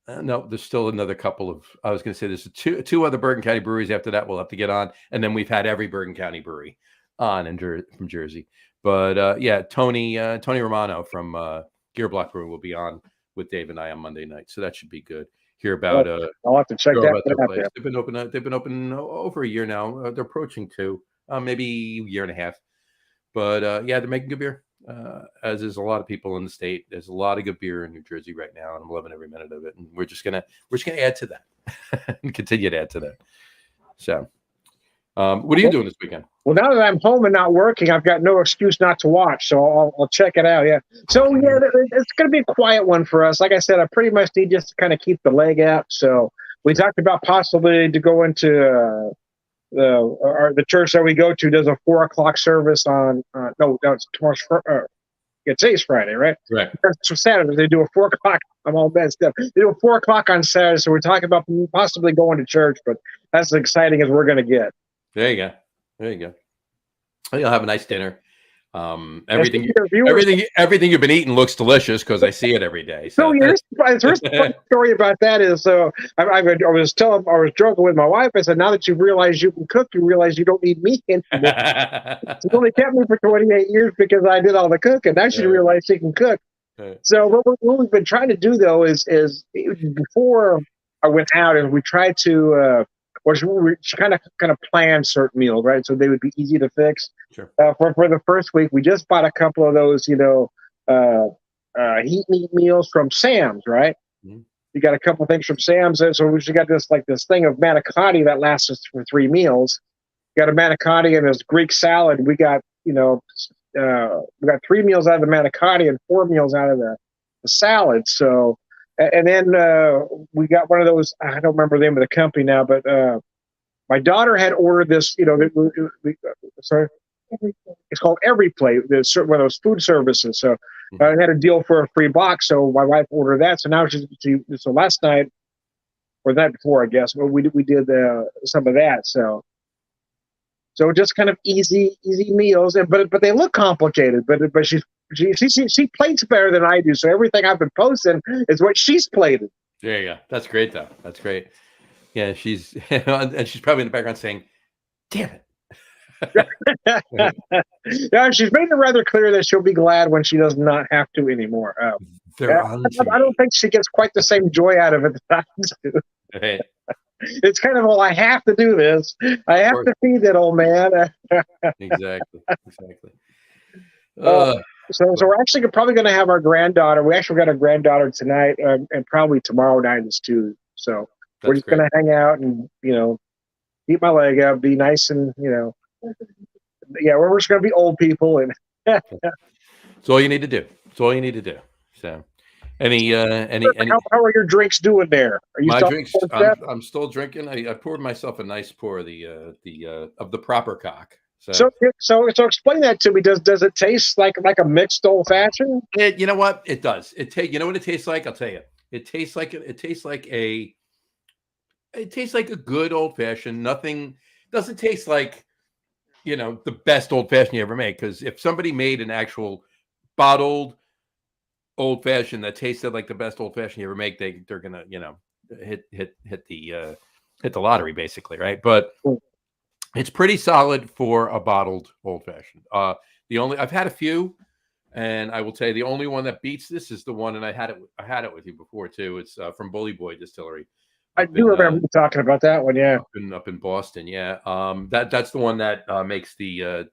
No, there's still another couple of. I was going to say there's two other Bergen County breweries. After that, we'll have to get on, and then we've had every Bergen County brewery on from Jersey. But yeah, Tony Romano from Gear Block Brewing will be on with Dave and I on Monday night, so that should be good. Hear about.
I'll have to check that
out. They've been open over a year now. They're approaching 2, maybe a year and a half. But yeah, they're making good beer. As is a lot of people in the state. There's a lot of good beer in New Jersey right now, and I'm loving every minute of it. And we're just gonna add to that and continue to add to that. So, what are you doing this weekend?
Well, now that I'm home and not working, I've got no excuse not to watch, so I'll check it out. Yeah. So yeah, it's gonna be a quiet one for us. Like I said, I pretty much need just to kind of keep the leg out. So we talked about possibly to go into. The church that we go to does a 4:00 service on no, it's tomorrow's today's Friday, right?
Right.
So Saturday they do a 4:00. I'm all messed up. They do a 4:00 on Saturday, so we're talking about possibly going to church, but that's as exciting as we're going to get.
There you go. You'll have a nice dinner. Everything you've been eating looks delicious because I see it every day. So
here's the funny story about that is I was joking with my wife. I said, now that you realize you can cook, you realize you don't need me anymore. It's only kept me for 28 years because I did all the cooking. Now she realized she can cook. So what we've been trying to do though is before I went out and we tried to Or she kind of planned certain meals, right? So they would be easy to fix.
Sure.
For the first week, we just bought a couple of those, uh, heat meat meals from Sam's, right?
Mhm.
You got a couple of things from Sam's, and so we got this thing of manicotti that lasts us for 3 meals. Got a manicotti and this Greek salad. We got 3 meals out of the manicotti and 4 meals out of the salad. So, and then we got one of those. I don't remember the name of the company now, but my daughter had ordered this. Sorry, it's called Every Plate. There's one of those food services. So I had a deal for a free box. So my wife ordered that. So now so last night or the night before, I guess, we did some of that. So just kind of easy meals, but they look complicated. But she plates better than I do. So everything I've been posting is what she's plated.
There you go. That's great, though. That's great. Yeah, she's and she's probably in the background saying, "Damn it."
Yeah, she's made it rather clear that she'll be glad when she does not have to anymore. I don't think she gets quite the same joy out of it that I do.
Right.
It's kind of, I have to do this. I have to feed that old man.
Exactly.
So we're actually probably going to have our granddaughter. We actually got a granddaughter tonight, and probably tomorrow night is too. So we're just going to hang out and keep my leg up, be nice, and yeah, we're just going to be old people, and
it's all you need to do. It's all you need to do. So, how
are your drinks doing there? Are you
my
still
drinks? I'm still drinking. I poured myself a nice pour of the proper cock.
So explain that to me. Does it taste like a mixed old fashioned?
You know what? It does. You know what it tastes like? I'll tell you. It tastes like a good old fashioned. Nothing doesn't taste like the best old fashioned you ever make. Because if somebody made an actual bottled old fashioned that tasted like the best old fashioned you ever make, they're gonna hit the lottery basically, right? But it's pretty solid for a bottled old fashioned. I've had a few, and I will tell you the only one that beats this is the one, and I had it with you before too. It's from Bully Boy Distillery.
I do remember you talking about that one, yeah.
Up in Boston, yeah. That's the one that makes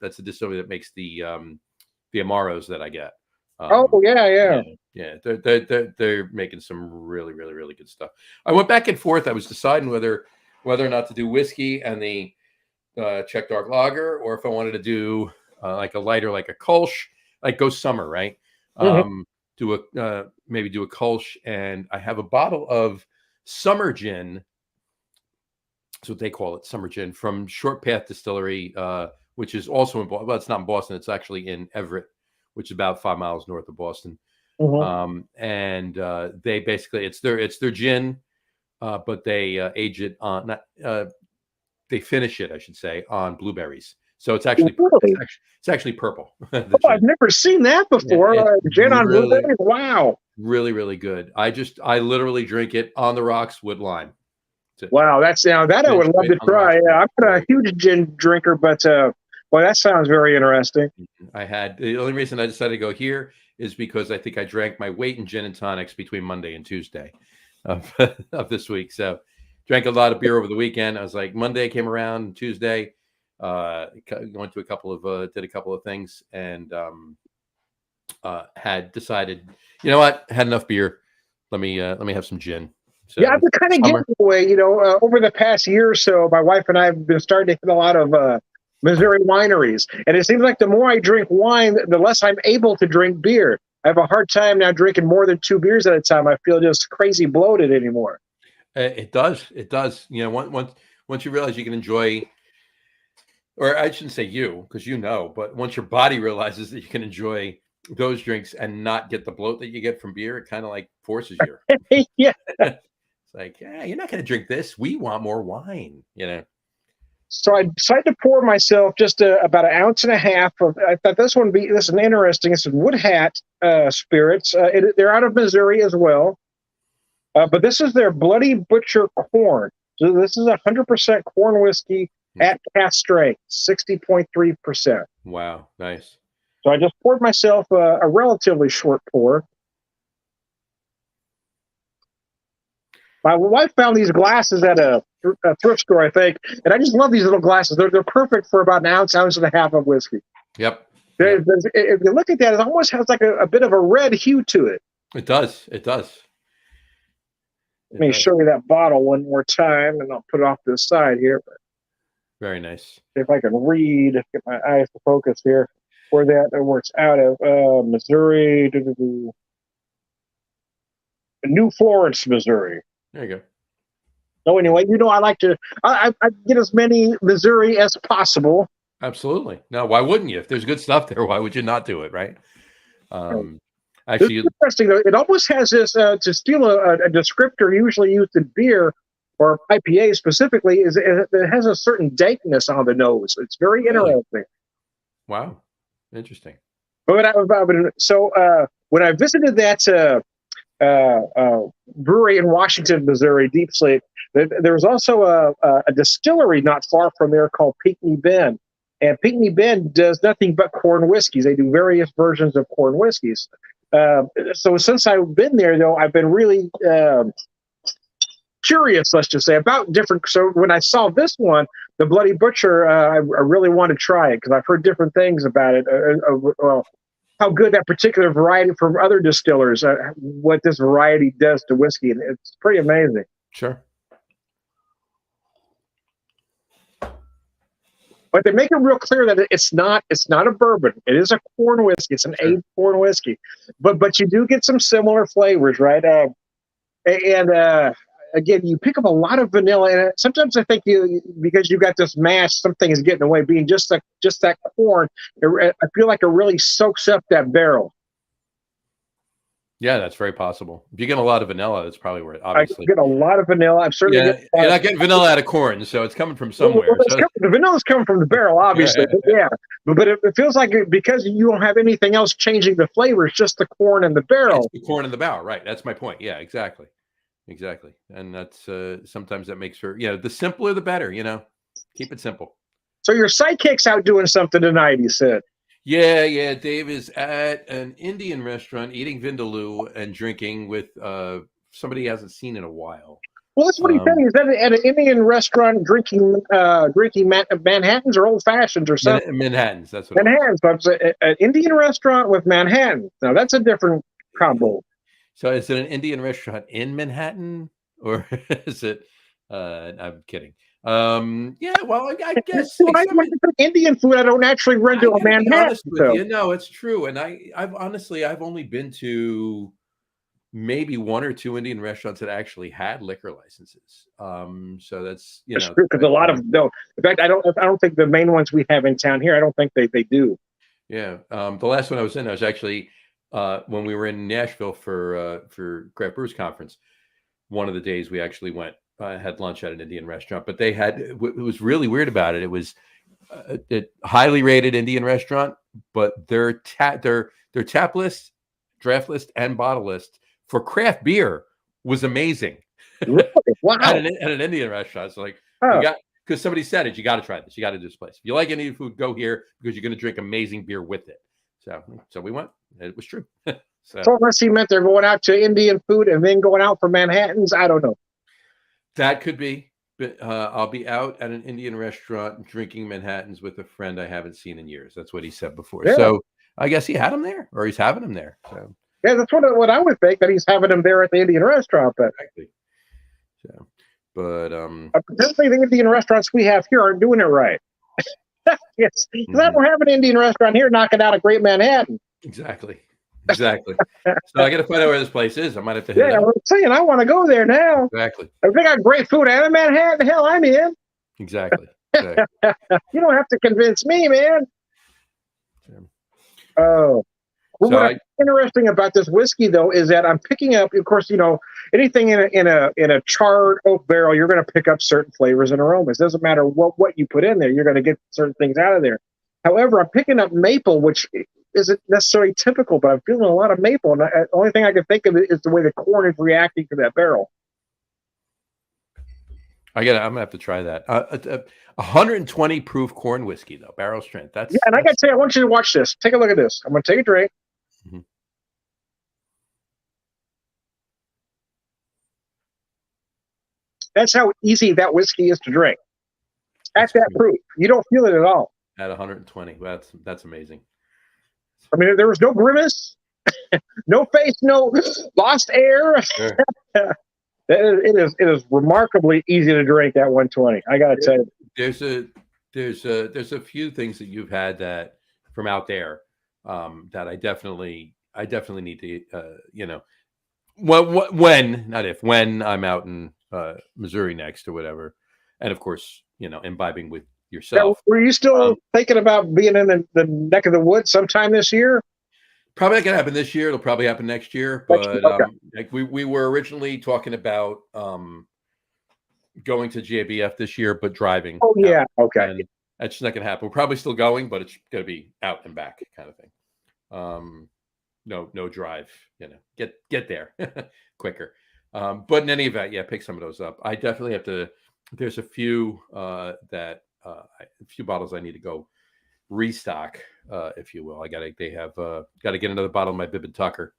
that's the distillery that makes the Amaros that I get. Yeah. They're making some really, really, really good stuff. I went back and forth. I was deciding whether or not to do whiskey and the Czech dark lager, or if I wanted to do like a lighter, like a Kolsch, like go summer, right? Maybe do a Kolsch, and I have a bottle of summer gin. That's what they call it, summer gin, from Short Path Distillery, which is also in Boston. Well, it's not in Boston. It's actually in Everett, which is about 5 miles north of Boston. And they basically it's their gin, but they age it on they finish it, I should say, on blueberries. So it's actually it's actually purple.
I've never seen that before. Gin on blueberries. Wow.
Really, really good. I literally drink it on the rocks with lime.
Wow, that I would love to try. Yeah, I'm not a huge gin drinker, but well, that sounds very interesting.
The only reason I decided to go here is because I think I drank my weight in gin and tonics between Monday and Tuesday of this week. So drank a lot of beer over the weekend. I was like, Monday came around, Tuesday, went to did a couple of things, and had decided, you know what, had enough beer. Let me have some gin. So,
yeah, I've been kind of getting away, over the past year or so. My wife and I have been starting to hit a lot of Missouri wineries, and it seems like the more I drink wine, the less I'm able to drink beer. I have a hard time now drinking more than 2 beers at a time. I feel just crazy bloated anymore.
It does. Once you realize you can enjoy, or I shouldn't say you, because but once your body realizes that you can enjoy those drinks and not get the bloat that you get from beer, it kind of like forces you.
Yeah.
It's like, yeah, you're not going to drink this. We want more wine,
So I decided to pour myself just about 1.5 ounces of. I thought this is an interesting. It's Wood Hat spirits. They're out of Missouri as well, but this is their Bloody Butcher Corn. So this is 100% corn whiskey at cask strength, 60.3%.
Wow, nice.
So I just poured myself a relatively short pour. My wife found these glasses at a thrift store, I think, and I just love these little glasses. They're perfect for about an ounce, ounce and a half of whiskey.
Yep. Yep.
If you look at that, it almost has like a bit of a red hue to it.
It does. It does.
Let me show you that bottle one more time, and I'll put it off to the side here.
Very nice.
See if I can read, get my eyes to focus here, where it's out of. Missouri, New Florence, Missouri.
There you go.
So anyway, I like to I get as many Missouri as possible.
Absolutely. No, why wouldn't you? If there's good stuff there, why would you not do it, right? Actually,
it's interesting though. It almost has this to steal a descriptor usually used in beer or IPA specifically. Is it has a certain dankness on the nose. It's very interesting.
Wow, interesting.
But when I visited that brewery in Washington, Missouri, Deep Sleep, there was also a distillery not far from there called Pinckney Bend. And Pinckney Bend does nothing but corn whiskeys. They do various versions of corn whiskeys. So since I've been there, though, I've been really curious, let's just say, about different. So when I saw this one, the Bloody Butcher, I really want to try it because I've heard different things about it. Well, how good that particular variety from other distillers, what this variety does to whiskey. And it's pretty amazing.
Sure.
But they make it real clear that it's not a bourbon. It is a corn whiskey. It's an aged corn whiskey. But you do get some similar flavors, right? Again, you pick up a lot of vanilla, and sometimes I think because you got this mash, something is getting away. Being just that corn, I feel like it really soaks up that barrel.
Yeah, that's very possible. If you get a lot of vanilla, that's probably where it obviously.
I get a lot of vanilla. I'm certainly
you're not getting vanilla out of corn, so it's coming from somewhere.
The vanilla's coming from the barrel, obviously. But it feels like because you don't have anything else changing the flavor, it's just the corn and the barrel.
It's the corn and the barrel, right? That's my point. Yeah, exactly. And that's sometimes that makes for the simpler the better. Keep it simple. So
your sidekick's out doing something tonight, you said.
Yeah. Dave is at an Indian restaurant eating vindaloo and drinking with somebody he hasn't seen in a while.
Well, that's what he's saying. He's at an Indian restaurant drinking Manhattans or old fashions or something.
Manhattans, that's what
Manhattans. So it's an Indian restaurant with Manhattan. Now that's a different combo.
So is it an Indian restaurant in Manhattan or is it? I'm kidding. Yeah, well, I guess
when I Indian food, I don't actually run to a Manhattan.
It's true. And I've only been to maybe one or two Indian restaurants that actually had liquor licenses. So that's
true because a lot of in fact, I don't think the main ones we have in town here. I don't think they do.
Yeah. The last one I was in, I was actually when we were in Nashville for Craft Brewers Conference. One of the days we actually went. Had lunch at an Indian restaurant, but they had it was really weird about it. It was a highly rated Indian restaurant, but their tap list, draft list, and bottle list for craft beer was amazing.
Really? Wow!
at an Indian restaurant, so because somebody said it, you got to try this. You got to do this place. If you like Indian food, go here because you're going to drink amazing beer with it. So we went. It was true. So
unless he meant they're going out to Indian food and then going out for Manhattans, I don't know.
That could be, but I'll be out at an Indian restaurant drinking Manhattans with a friend I haven't seen in years. That's what he said before. Yeah. So I guess he had him there, or he's having him there. So
yeah, that's what I would think, that he's having him there at the Indian restaurant. But
exactly. So, but
apparently the Indian restaurants we have here aren't doing it right. Yes, because I don't have an Indian restaurant here knocking out a great Manhattan.
Exactly. So I got to find out where this place is. I might have to hit it.
Yeah, I'm saying I want to go there now.
Exactly.
If they got great food and a Manhattan, hell, I'm in.
Exactly.
You don't have to convince me, man. Oh. Well, what's interesting about this whiskey, though, is that I'm picking up, of course, anything in a charred oak barrel, you're going to pick up certain flavors and aromas. It doesn't matter what you put in there, you're going to get certain things out of there. However, I'm picking up maple, which isn't necessarily typical, but I'm feeling a lot of maple. And the only thing I can think of is the way the corn is reacting to that barrel.
I'm gonna have to try that. 120 proof corn whiskey, though, barrel strength. And
I got to say, I want you to watch this. Take a look at this. I'm going to take a drink. That's how easy that whiskey is to drink. At
That's
that proof, you don't feel it at all.
at 120. That's amazing.
I mean, there was no grimace, no face, no lost air.
Sure.
It is remarkably easy to drink at 120. I gotta tell you.
There's a few things that you've had that from out there that I definitely need to when I'm out in Missouri next or whatever, and of course imbibing with
Now,
yourself.
were you still thinking about being in the neck of the woods sometime this year?
Probably not gonna happen this year. It'll probably happen next year. But like we were originally talking about going to JBF this year, but driving.
Oh yeah, okay.
And that's just not gonna happen. We're probably still going, but it's gonna be out and back kind of thing. No drive. Get there quicker. But in any event, yeah, pick some of those up. I definitely have to. There's a few a few bottles I need to go restock, if you will. They have got to get another bottle of my Bib and Tucker.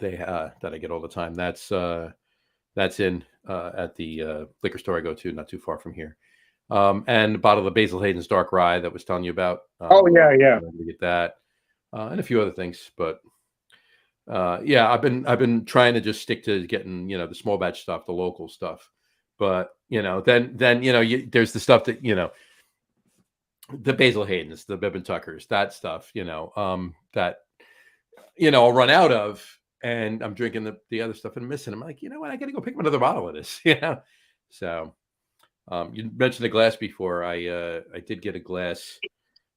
That I get all the time. That's in at the liquor store I go to, not too far from here. And a bottle of the Basil Hayden's Dark Rye that was telling you about.
Oh yeah.
I'm gonna get that, and a few other things. But yeah, I've been trying to just stick to getting the small batch stuff, the local stuff. But then there's the stuff that the Basil Hayden's, the Bib and Tuckers, that stuff, that I'll run out of, and I'm drinking the other stuff and missing. I'm like, you know what? I got to go pick up another bottle of this. So you mentioned the glass before. I did get a glass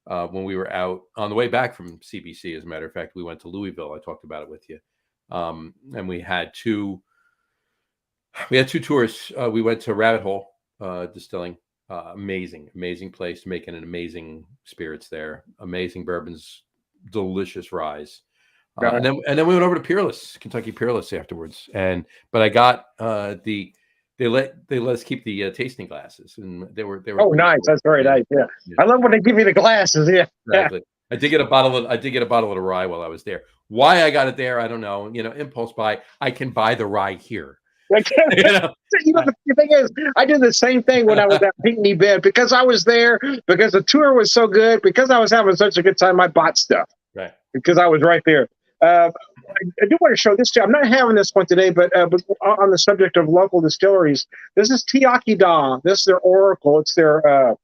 when we were out on the way back from CBC. As a matter of fact, we went to Louisville. I talked about it with you, and we had two tours. We went to Rabbit Hole Distilling. Amazing place, making an amazing spirits there, amazing bourbons, delicious ryes, and then we went over to Kentucky Peerless afterwards. But I got they let us keep the tasting glasses, and they were
oh nice, cool. That's very nice. Yeah, I love when they give you the glasses. Yeah,
exactly. I did get a bottle of the rye while I was there. Why I got it there, I don't know. Impulse buy. I can buy the rye here.
The thing is, I did the same thing when I was at Pinckney Bend, because I was there, because the tour was so good, because I was having such a good time. I bought stuff,
right?
Because I was right there. I do want to show this to you. I'm not having this one today, but on the subject of local distilleries, this is Tiaki-Da. This is their Oracle. It's their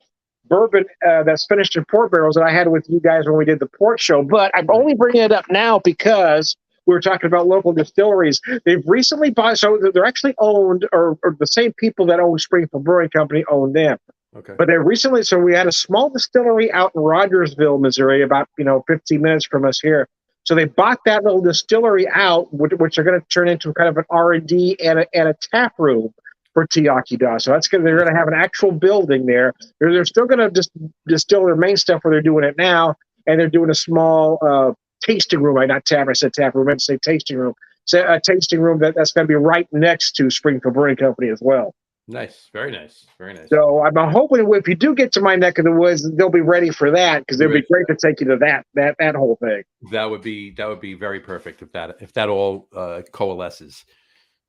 bourbon that's finished in port barrels that I had with you guys when we did the port show. But I'm only bringing it up now because we were talking about local distilleries. They've recently bought, so they're actually owned, or the same people that own Springfield Brewing Company own them.
Okay.
But they recently, so we had a small distillery out in Rogersville, Missouri, about 15 minutes from us here. So they bought that little distillery out, which are going to turn into kind of an R&D and a tap room for Tiaki-Da. So they're going to have an actual building there. They're still going to just distill their main stuff where they're doing it now, and they're doing a small tasting room. Not tap. I said tap room. I meant to say tasting room. So a tasting room that's going to be right next to Springfield Brewing Company as well.
Nice, very nice, very nice.
So I'm hoping if you do get to my neck of the woods, they'll be ready for that, because it'd be great to take you to that whole thing.
That would be very perfect if that all coalesces.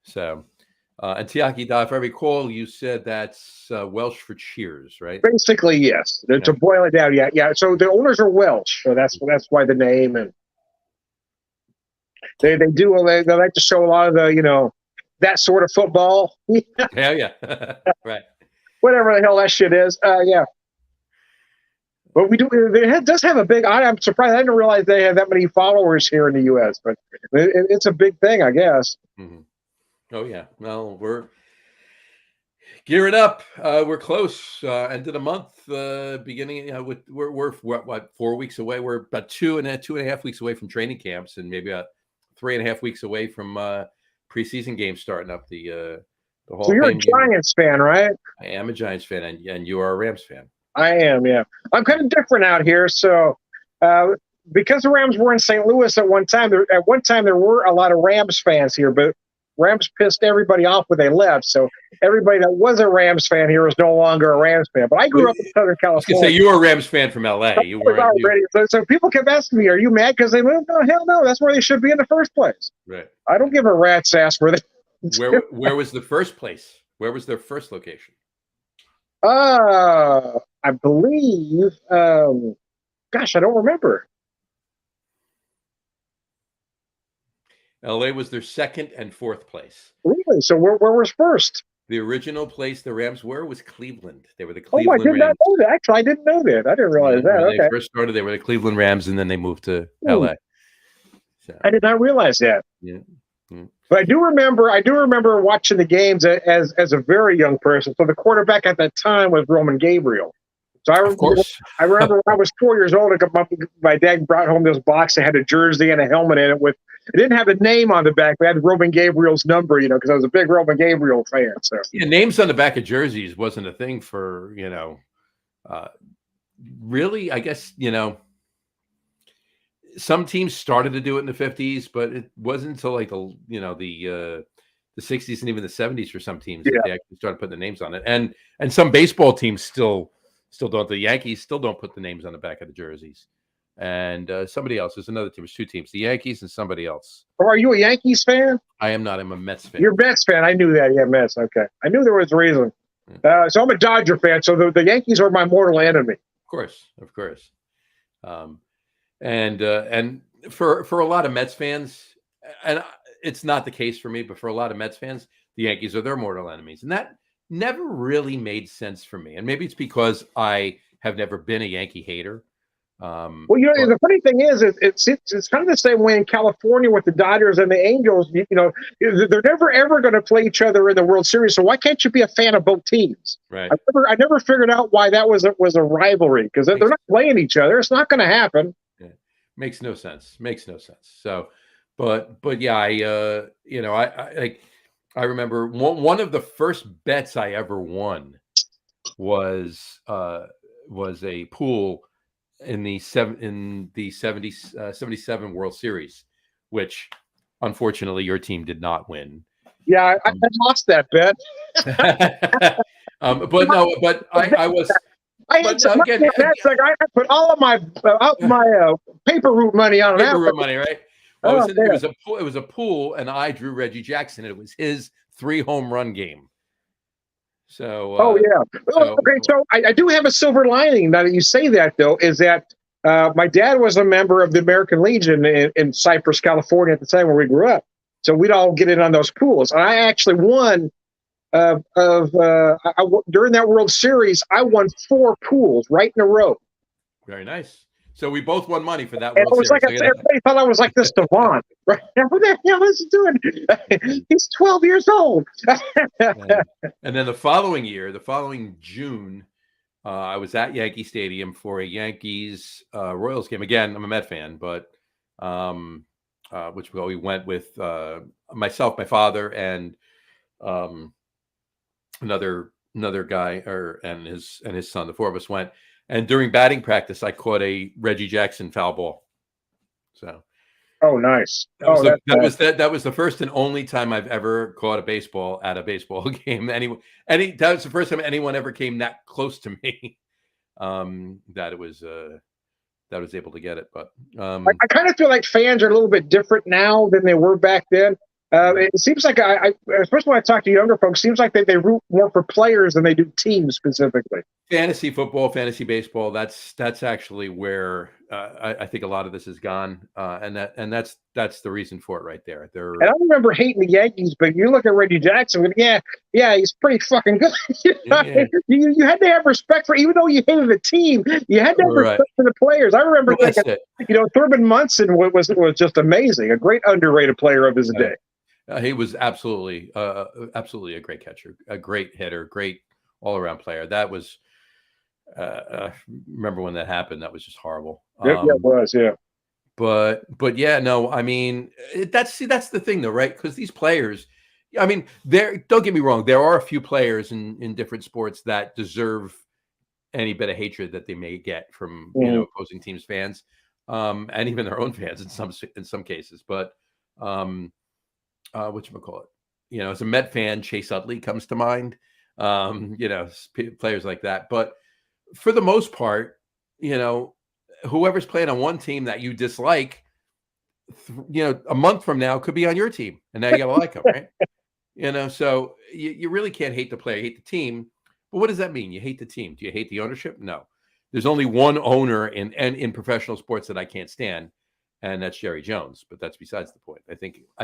So and Tiaki-Da, if I recall, you said that's Welsh for cheers, right?
Basically, yes. Yeah. To boil it down, yeah. So the owners are Welsh, so that's why the name, and they like to show a lot of the that sort of football.
Yeah. Right.
Whatever the hell that shit is. Yeah. But we do. It does have a big. I'm surprised. I didn't realize they have that many followers here in the U.S. But it's a big thing, I guess.
Mm-hmm. Oh yeah. Well, we're gearing up. We're close. End of the month. Beginning. We're what 4 weeks away. We're about two and a half weeks away from training camps, and maybe about 3.5 weeks away from preseason games starting up. The whole.
So you're a Giants fan, right?
I am a Giants fan, and you are a Rams fan.
I am, yeah. I'm kind of different out here. So because the Rams were in St. Louis at one time, there were a lot of Rams fans here, but Rams pissed everybody off when they left. So everybody that was a Rams fan here is no longer a Rams fan. But I grew up in Southern California. I was
say you were a Rams fan from LA. You were
already. So people kept asking me, "Are you mad because they moved?" No, hell no. That's where they should be in the first place.
Right.
I don't give a rat's ass where they
Where was the first place? Where was their first location?
I believe. Gosh, I don't remember.
LA was their second and fourth place.
Really? So where was first?
The original place the Rams were was Cleveland. They were the
Oh, I
Cleveland
did not
Rams.
know that. Actually, I didn't know that. I didn't realize that.
When
Okay.
they first started, they were the Cleveland Rams, and then they moved to
Ooh,
LA. So,
I did not realize that.
yeah. Mm.
But I do remember watching the games as a very young person. So the quarterback at that time was Roman Gabriel. So
Of course.
I remember when I was 4 years old, my dad brought home this box that had a jersey and a helmet in it with. It didn't have a name on the back, but it had Roman Gabriel's number, because I was a big Roman Gabriel fan. So
Yeah, names on the back of jerseys wasn't a thing for, really, I guess, some teams started to do it in the 50s, but it wasn't until like the 60s and even the 70s for some teams that they actually started putting the names on it. And some baseball teams still don't. The Yankees still don't put the names on the back of the jerseys. And somebody else. There's another team. There's two teams, the Yankees and somebody else.
Oh, are you a Yankees fan?
I am not. I'm a Mets fan.
You're a Mets fan. I knew that. Yeah, Mets. Okay. I knew there was a reason. So I'm a Dodger fan. So the Yankees are my mortal enemy.
Of course. And for a lot of Mets fans, and it's not the case for me, but for a lot of Mets fans, the Yankees are their mortal enemies. And that never really made sense for me. And maybe it's because I have never been a Yankee hater.
Well, the funny thing is, it's kind of the same way in California with the Dodgers and the Angels. They're never ever going to play each other in the World Series. So why can't you be a fan of both teams?
Right.
I never figured out why that was a rivalry, because they're not playing each other. It's not going to happen.
Yeah. Makes no sense. So, but yeah, I remember one of the first bets I ever won was a pool in the 77 World Series, which unfortunately your team did not win.
Yeah, I lost that bet.
But I was.
I had some again, I put all of my paper route money on that.
Paper route money, right? Well, it was a pool, and I drew Reggie Jackson, and it was his 3 home run game. So,
okay. So I do have a silver lining now that you say that, though, is that my dad was a member of the American Legion in Cypress, California at the time where we grew up. So we'd all get in on those pools. And I actually won during that World Series, I won 4 pools right in a row.
Very nice. So we both won money for that
World Series. Like everybody thought I was like this savant. Right? What the hell is he doing? He's 12 years old.
And then the following June, I was at Yankee Stadium for a Yankees Royals game. Again, I'm a Met fan, but we went with myself, my father, and another guy, and his son. The 4 of us went. And during batting practice, I caught a Reggie Jackson foul ball. So,
oh, nice.
That was the first and only time I've ever caught a baseball at a baseball game. That was the first time anyone ever came that close to me. That was able to get it. But
I kind of feel like fans are a little bit different now than they were back then. It seems like especially when I talk to younger folks, seems like they root more for players than they do teams specifically.
Fantasy football, fantasy baseball. That's actually where I think a lot of this has gone, and that's the reason for it right there.
And I remember hating the Yankees, but you look at Reggie Jackson, yeah, he's pretty fucking good. You had to have respect for, even though you hated the team, you had to have respect for the players. I remember thinking, Thurman Munson was just amazing, a great underrated player of his day.
He was absolutely a great catcher, a great hitter, great all-around player. That was, remember when that happened? That was just horrible.
Yeah, it was, yeah.
But yeah, no, I mean, that's the thing, though, right? Because these players, I mean, don't get me wrong, there are a few players in different sports that deserve any bit of hatred that they may get from opposing teams' fans, and even their own fans in some cases, but. Whatchamacallit? As a Met fan, Chase Utley comes to mind. Players like that. But for the most part, whoever's playing on one team that you dislike, a month from now could be on your team, and now you gotta like them, right? So you really can't hate the player, hate the team. But what does that mean? You hate the team. Do you hate the ownership? No. There's only one owner in professional sports that I can't stand, and that's Jerry Jones. But that's besides the point. I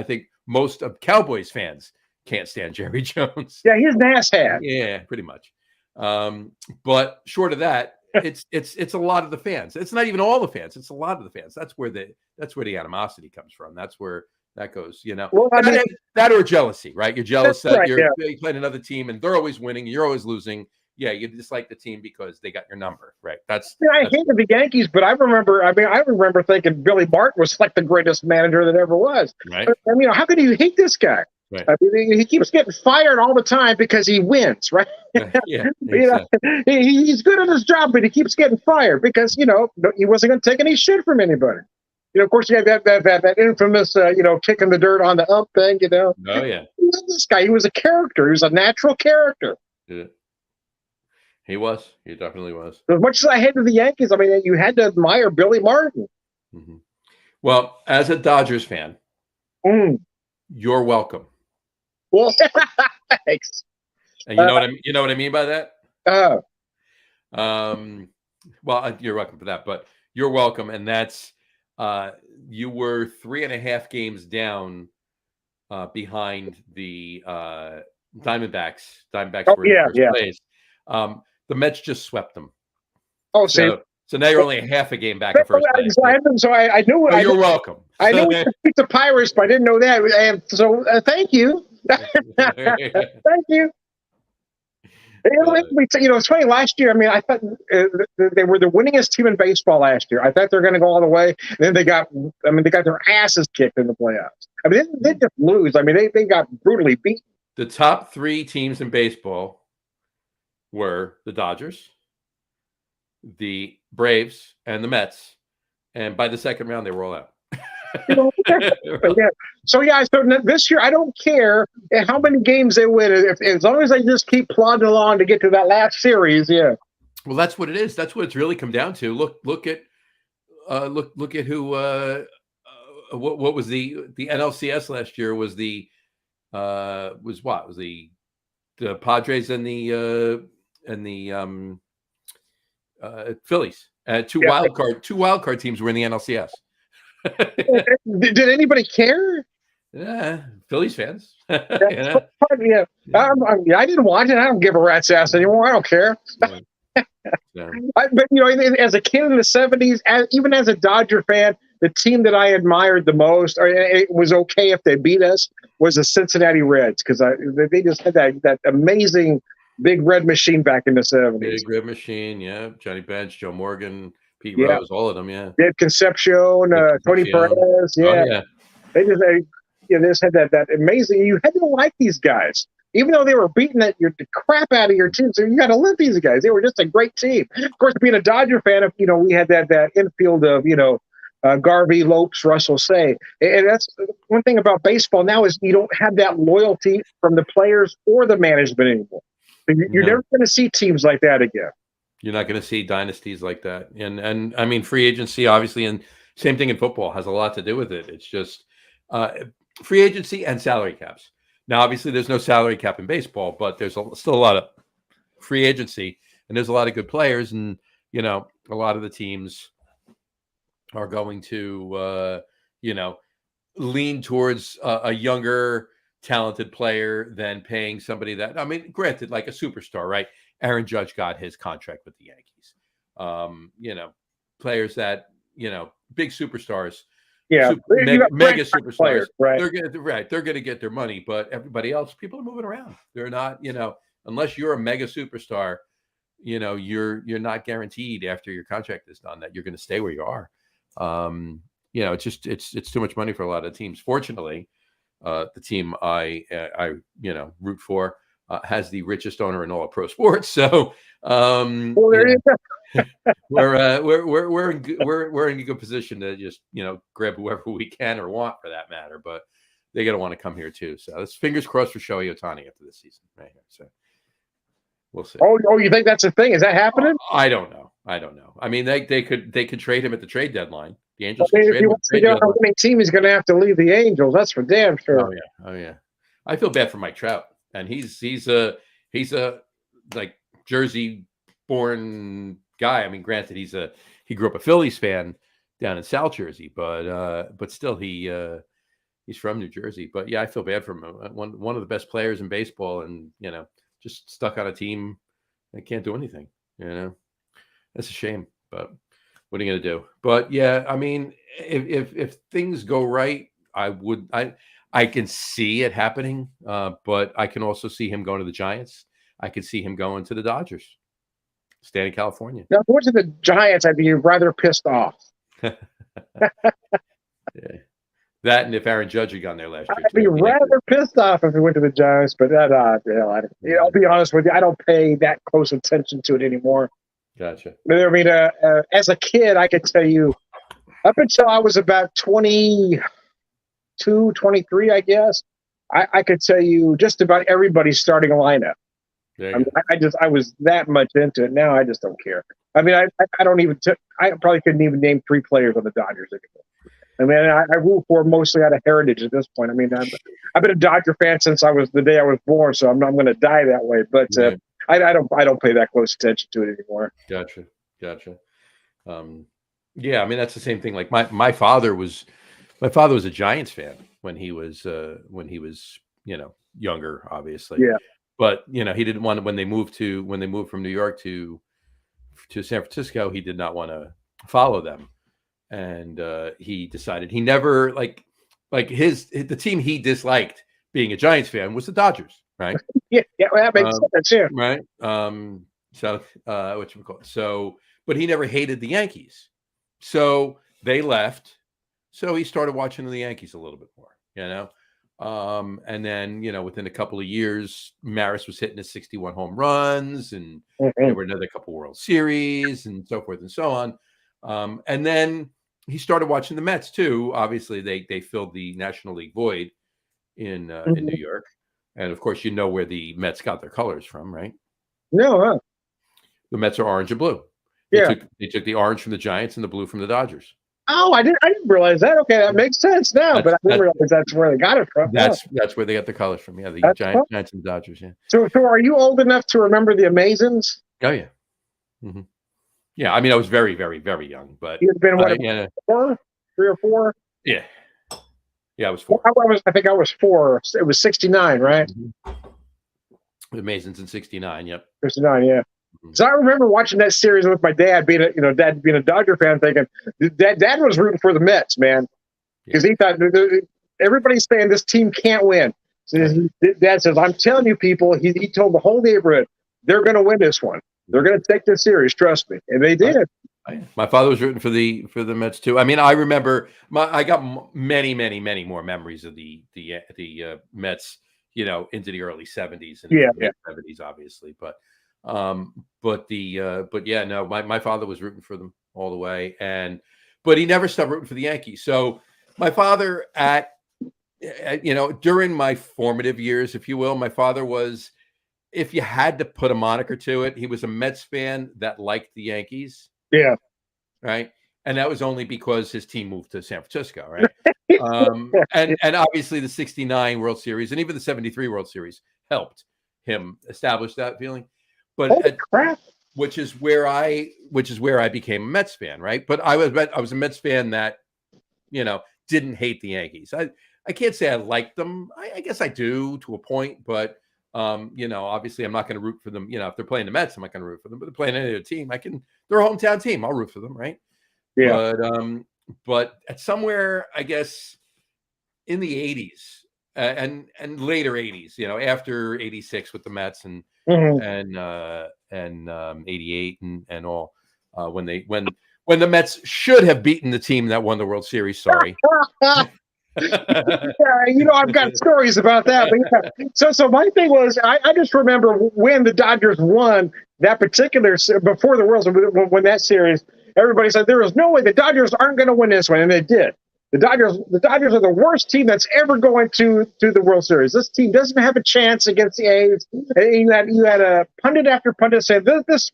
think most of Cowboys fans can't stand Jerry Jones.
Yeah, he's an asshat.
Yeah, pretty much. But short of that, it's a lot of the fans. It's not even all the fans. It's a lot of the fans. That's where the animosity comes from. That's where that goes.
Well, I mean,
that or jealousy, right? You're jealous that
right,
you're playing another team and they're always winning, and you're always losing. Yeah, you dislike the team because they got your number, right?
I hated the Yankees, but I remember thinking Billy Martin was like the greatest manager that ever was.
Right.
How could you hate this guy?
Right.
He keeps getting fired all the time because he wins, right?
Yeah.
He's good at his job, but he keeps getting fired because he wasn't going to take any shit from anybody. Of course, you have that infamous, kicking the dirt on the ump thing.
Oh yeah.
This guy, he was a character. He was a natural character.
Yeah. He was. He definitely was.
As much as I hated the Yankees, you had to admire Billy Martin.
Mm-hmm. Well, as a Dodgers fan, you're welcome.
Well, thanks.
And you know what I mean by that? Well, you're welcome for that, but you're welcome, and that's you were 3.5 games down behind the Diamondbacks. Diamondbacks were in first place. The Mets just swept them.
Oh,
so now you're only a half a game back in first place.
So I knew.
You're welcome.
I knew we beat the Pirates, but I didn't know that. And so thank you. Thank you. It's funny. Last year, I thought they were the winningest team in baseball last year. I thought they were going to go all the way. And then they got their asses kicked in the playoffs. They didn't just lose. They got brutally beaten.
The top 3 teams in baseball were the Dodgers, the Braves, and the Mets. And by the second round, they were all out.
So this year, I don't care how many games they win, as long as they just keep plodding along to get to that last series. Yeah.
Well, that's what it is. That's what it's really come down to. Look at who. What was the NLCS last year? Was the Padres and the Phillies. Two wild card teams were in the NLCS.
Did anybody care?
Yeah, Phillies fans.
I didn't watch it. I don't give a rat's ass anymore. I don't care. But as a kid in the '70s, even as a Dodger fan, the team that I admired the most, or it was okay if they beat us, was the Cincinnati Reds, because they just had that amazing big red machine back in the '70s.
Big red machine, yeah. Johnny Bench, Joe Morgan, Pete Rose, all of them, yeah.
Dave Concepcion, Tony Perez, yeah. Oh, yeah. They just had that amazing. You had to like these guys, even though they were beating the crap out of your team. So you got to love these guys. They were just a great team. Of course, being a Dodger fan, we had that infield of Garvey, Lopes, Russell, Say, and that's one thing about baseball now is you don't have that loyalty from the players or the management anymore. You're never going to see teams like that again.
You're not going to see dynasties like that. And free agency, obviously, and same thing in football, has a lot to do with it. It's just free agency and salary caps. Now, obviously, there's no salary cap in baseball, but there's still a lot of free agency, and there's a lot of good players. And, a lot of the teams are going to, lean towards a younger, talented player than paying somebody that, granted, like a superstar, right? Aaron Judge got his contract with the Yankees. Players that, big superstars, mega superstars,
players, right?
They're going to get their money, but everybody else, people are moving around. They're not, unless you're a mega superstar, you're not guaranteed after your contract is done that you're going to stay where you are. It's too much money for a lot of teams. Fortunately, the team I root for has the richest owner in all of pro sports. So we're in a good position to just grab whoever we can or want, for that matter. But they got to want to come here too. So let's fingers crossed for Shohei Ohtani after this season, right here. So we'll see.
Oh, you think that's a thing? Is that happening?
I don't know. They could trade him at the trade deadline. The Angels.
If he wants to get on a winning team, he's going to have to leave the Angels. That's for damn sure.
Oh yeah. I feel bad for Mike Trout, and he's a like Jersey born guy. I mean, granted, he grew up a Phillies fan down in South Jersey, but still he's from New Jersey. But yeah, I feel bad for him. One of the best players in baseball, and just stuck on a team that can't do anything. That's a shame. But what are you gonna do? But yeah, I mean, if things go right, I can see it happening. But I can also see him going to the Giants. I could see him going to the Dodgers. Stay in California.
Now, if I went to the Giants, I'd be rather pissed off.
Yeah. That, and if Aaron Judge had gone there last year,
I'd be rather pissed off if he went to the Giants, but I'll be honest with you, I don't pay that close attention to it anymore.
Gotcha.
I mean, as a kid, I could tell you, up until I was about 22, 23, I guess, I could tell you just about everybody's starting a lineup. I was that much into it. Now I just don't care. I mean, I don't even. I probably couldn't even name 3 players on the Dodgers anymore. I mean, I root for mostly out of heritage at this point. I mean, I've been a Dodger fan since the day I was born, so I'm going to die that way. But I don't pay that close attention to it anymore.
Gotcha. Yeah, I mean, that's the same thing. Like my father was a Giants fan when he was younger, obviously.
Yeah.
But he didn't want to, when they moved from New York to San Francisco, he did not want to follow them. And he decided he never the team he disliked being a Giants fan was the Dodgers, right?
Yeah, that makes sense. Yeah,
right. So what you call it? So, but he never hated the Yankees, so they left. So he started watching the Yankees a little bit more, and then within a couple of years, Maris was hitting his 61 home runs, and there were another couple World Series, and so forth and so on. And then he started watching the Mets too. Obviously, they filled the National League void in New York, and of course, where the Mets got their colors from, right?
No, huh?
The Mets are orange and blue.
Yeah,
they took the orange from the Giants and the blue from the Dodgers.
Oh, I didn't realize that. Okay, that makes sense now, but I didn't realize that's where they got it from.
That's where they got the colors from. Yeah, the Giants and the Dodgers. Yeah.
So are you old enough to remember the Amazons?
Oh yeah. Mm-hmm. Yeah, I mean, I was very, very, very young, but
you'd been 4, 3 or 4.
Yeah, I was 4.
I think I was 4. It was 69, right?
Mm-hmm. The Amazons in 69. Yep.
69. Yeah. So I remember watching that series with my dad, being a Dodger fan, thinking Dad was rooting for the Mets, man, because he thought everybody's saying this team can't win. So Dad says, "I'm telling you, people." He told the whole neighborhood they're going to win this one. They're going to take this series, trust me, and they did.
My father was rooting for the Mets too. I mean, I remember I got many, many, many more memories of the Mets, into the early 70s and late 70s, obviously, but yeah, no, my father was rooting for them all the way, but he never stopped rooting for the Yankees. So my father during my formative years, if you will, my father was, if you had to put a moniker to it, he was a Mets fan that liked the Yankees.
Yeah.
Right. And that was only because his team moved to San Francisco. Right. And obviously the 69 World Series and even the 73 World Series helped him establish that feeling. But
crap.
Which is where I became a Mets fan. Right. But I was a Mets fan that, didn't hate the Yankees. I can't say I liked them. I guess I do to a point, but obviously I'm not going to root for them. If they're playing the Mets, I'm not going to root for them. But they're playing any other team, they're a hometown team. I'll root for them, right?
Yeah.
But at somewhere, I guess, in the 80s and later 80s, after 86 with the Mets and 88 and all, when the Mets should have beaten the team that won the World Series. Sorry.
Yeah, I've got stories about that. But yeah. So my thing was, I just remember when the Dodgers won that particular before the World Series, when that series, everybody said there was no way the Dodgers aren't going to win this one, and they did. The Dodgers are the worst team that's ever going to the World Series. This team doesn't have a chance against the A's. And you had a pundit after pundit say this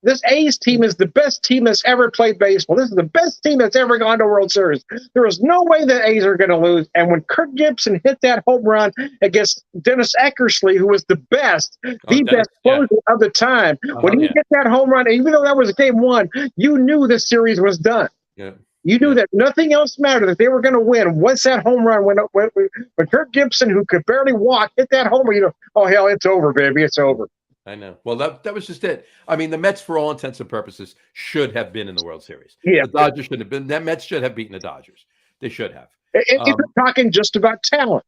this A's team is the best team that's ever played baseball. This is the best team that's ever gone to World Series. There was no way the A's are going to lose. And when Kirk Gibson hit that home run against Dennis Eckersley, who was the best, best closer of the time, when he hit that home run, even though that was game one, you knew the series was done.
Yeah.
You knew that nothing else mattered, that they were going to win. Once that home run went up, when Kirk Gibson, who could barely walk, hit that homer, oh, hell, it's over, baby. It's over.
I know. Well, that was just it. I mean, the Mets, for all intents and purposes, should have been in the World Series.
Yeah.
The Dodgers shouldn't have been. That Mets should have beaten the Dodgers. They should have.
If you're talking just about talent.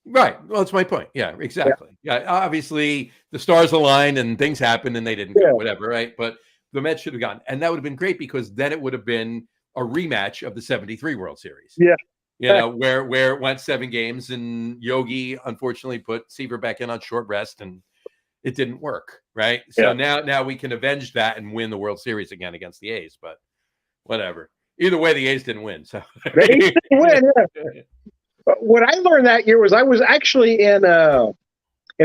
Right. Well, that's my point. Yeah, exactly. Yeah. Obviously, the stars aligned and things happened and they didn't go, whatever, right? But the Mets should have gotten. And that would have been great because then it would have been a rematch of the 73 World Series.
Yeah.
Where it went 7 games and Yogi, unfortunately, put Seaver back in on short rest and it didn't work, right? So now we can avenge that and win the World Series again against the A's, but whatever. Either way, the A's didn't win. So
the A's didn't win, What I learned that year was I was actually in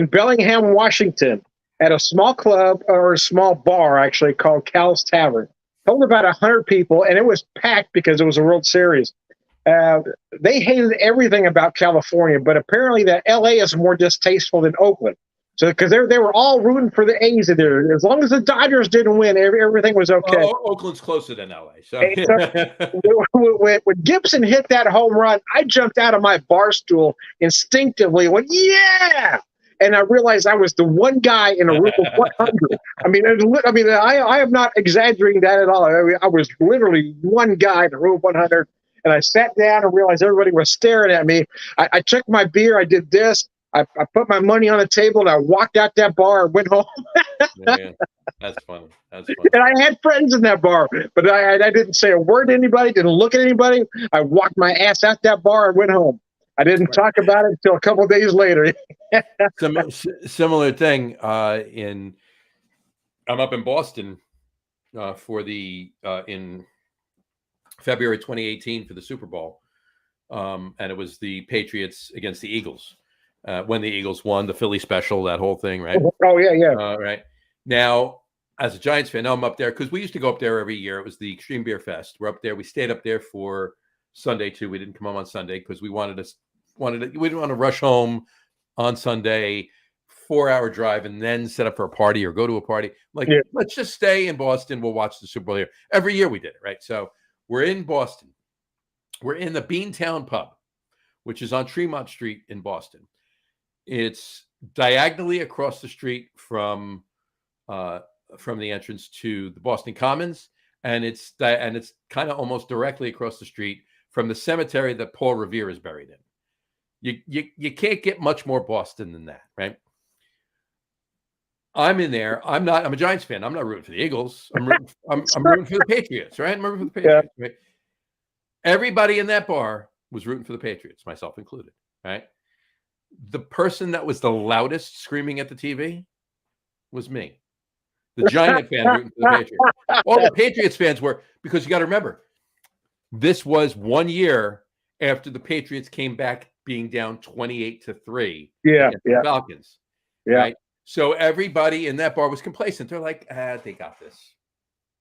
Bellingham, Washington, at a small club or a small bar actually called Cal's Tavern. Held about 100 people, and it was packed because it was a World Series. They hated everything about California, but apparently that LA is more distasteful than Oakland. So, because they were all rooting for the A's there. As long as the Dodgers didn't win, everything was okay.
Oakland's closer than LA. So,
when Gibson hit that home run, I jumped out of my bar stool instinctively. Went, yeah! And I realized I was the one guy in a room of 100. I am not exaggerating that at all. I was literally one guy in a room of 100. And I sat down and realized everybody was staring at me. I checked my beer. I did this. I put my money on the table and I walked out that bar and went home.
That's funny.
And I had friends in that bar, but I didn't say a word to anybody, didn't look at anybody. I walked my ass out that bar and went home. I didn't talk about it until a couple of days later.
Similar thing I'm up in Boston for in February 2018 for the Super Bowl. And it was the Patriots against the Eagles. When the Eagles won, the Philly special, that whole thing, right?
Oh, yeah.
Right. Now, as a Giants fan, now I'm up there because we used to go up there every year. It was the Extreme Beer Fest. We're up there. We stayed up there for Sunday, too. We didn't come home on Sunday because we we didn't want to rush home on Sunday, 4-hour drive, and then set up for a party or go to a party. Let's just stay in Boston. We'll watch the Super Bowl here. Every year we did it, right? So we're in Boston. We're in the Beantown Pub, which is on Tremont Street in Boston. It's diagonally across the street from the entrance to the Boston Commons, and it's kind of almost directly across the street from the cemetery that Paul Revere is buried in. You can't get much more Boston than that, right? I'm in there. I'm a Giants fan. I'm not rooting for the Eagles. I'm rooting for the Patriots, right? I'm rooting for the Patriots. Yeah. Right? Everybody in that bar was rooting for the Patriots, myself included, right? The person that was the loudest screaming at the TV was me. The Giant fan rooting for the Patriots. All the Patriots fans were, because you got to remember, this was 1 year after the Patriots came back being down 28-3 against the Falcons. Yeah. Right? So everybody in that bar was complacent. They're like, they got this.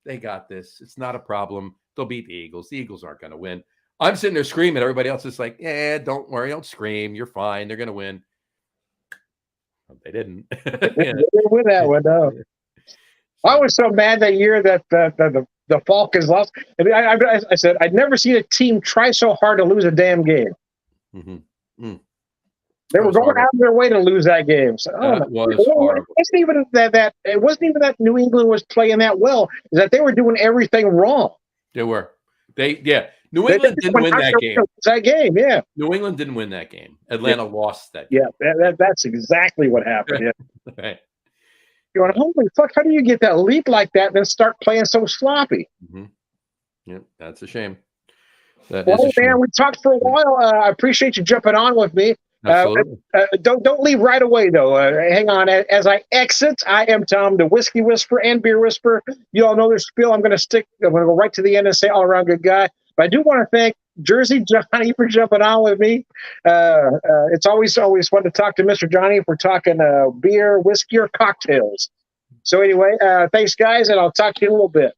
They got this. It's not a problem. They'll beat the Eagles. The Eagles aren't going to win. I'm sitting there screaming. Everybody else is like, don't worry. Don't scream. You're fine. They're going to win. They didn't. They didn't
win that one, no. I was so mad that year that the Falcons lost. I said, I'd never seen a team try so hard to lose a damn game.
Mm-hmm. Mm.
They were going out of their way to lose that game. So, it wasn't even that New England was playing that well. Is that they were doing everything wrong.
They were. New England didn't win that game.
Yeah.
New England didn't win that game. Atlanta lost that game.
Yeah, that's exactly what happened. Yeah.
Right.
You're going, holy fuck, how do you get that leap like that and then start playing so sloppy?
Mm-hmm. Yeah, that's a shame.
Man, we talked for a while. I appreciate you jumping on with me. Don't leave right away, though. Hang on. As I exit, I am Tom, the Whiskey Whisperer and Beer Whisperer. You all know this spiel. I'm going to go right to the end and say all around good guy. But I do want to thank Jersey Johnny for jumping on with me. It's always fun to talk to Mr. Johnny if we're talking beer, whiskey, or cocktails. So anyway, thanks guys, and I'll talk to you in a little bit.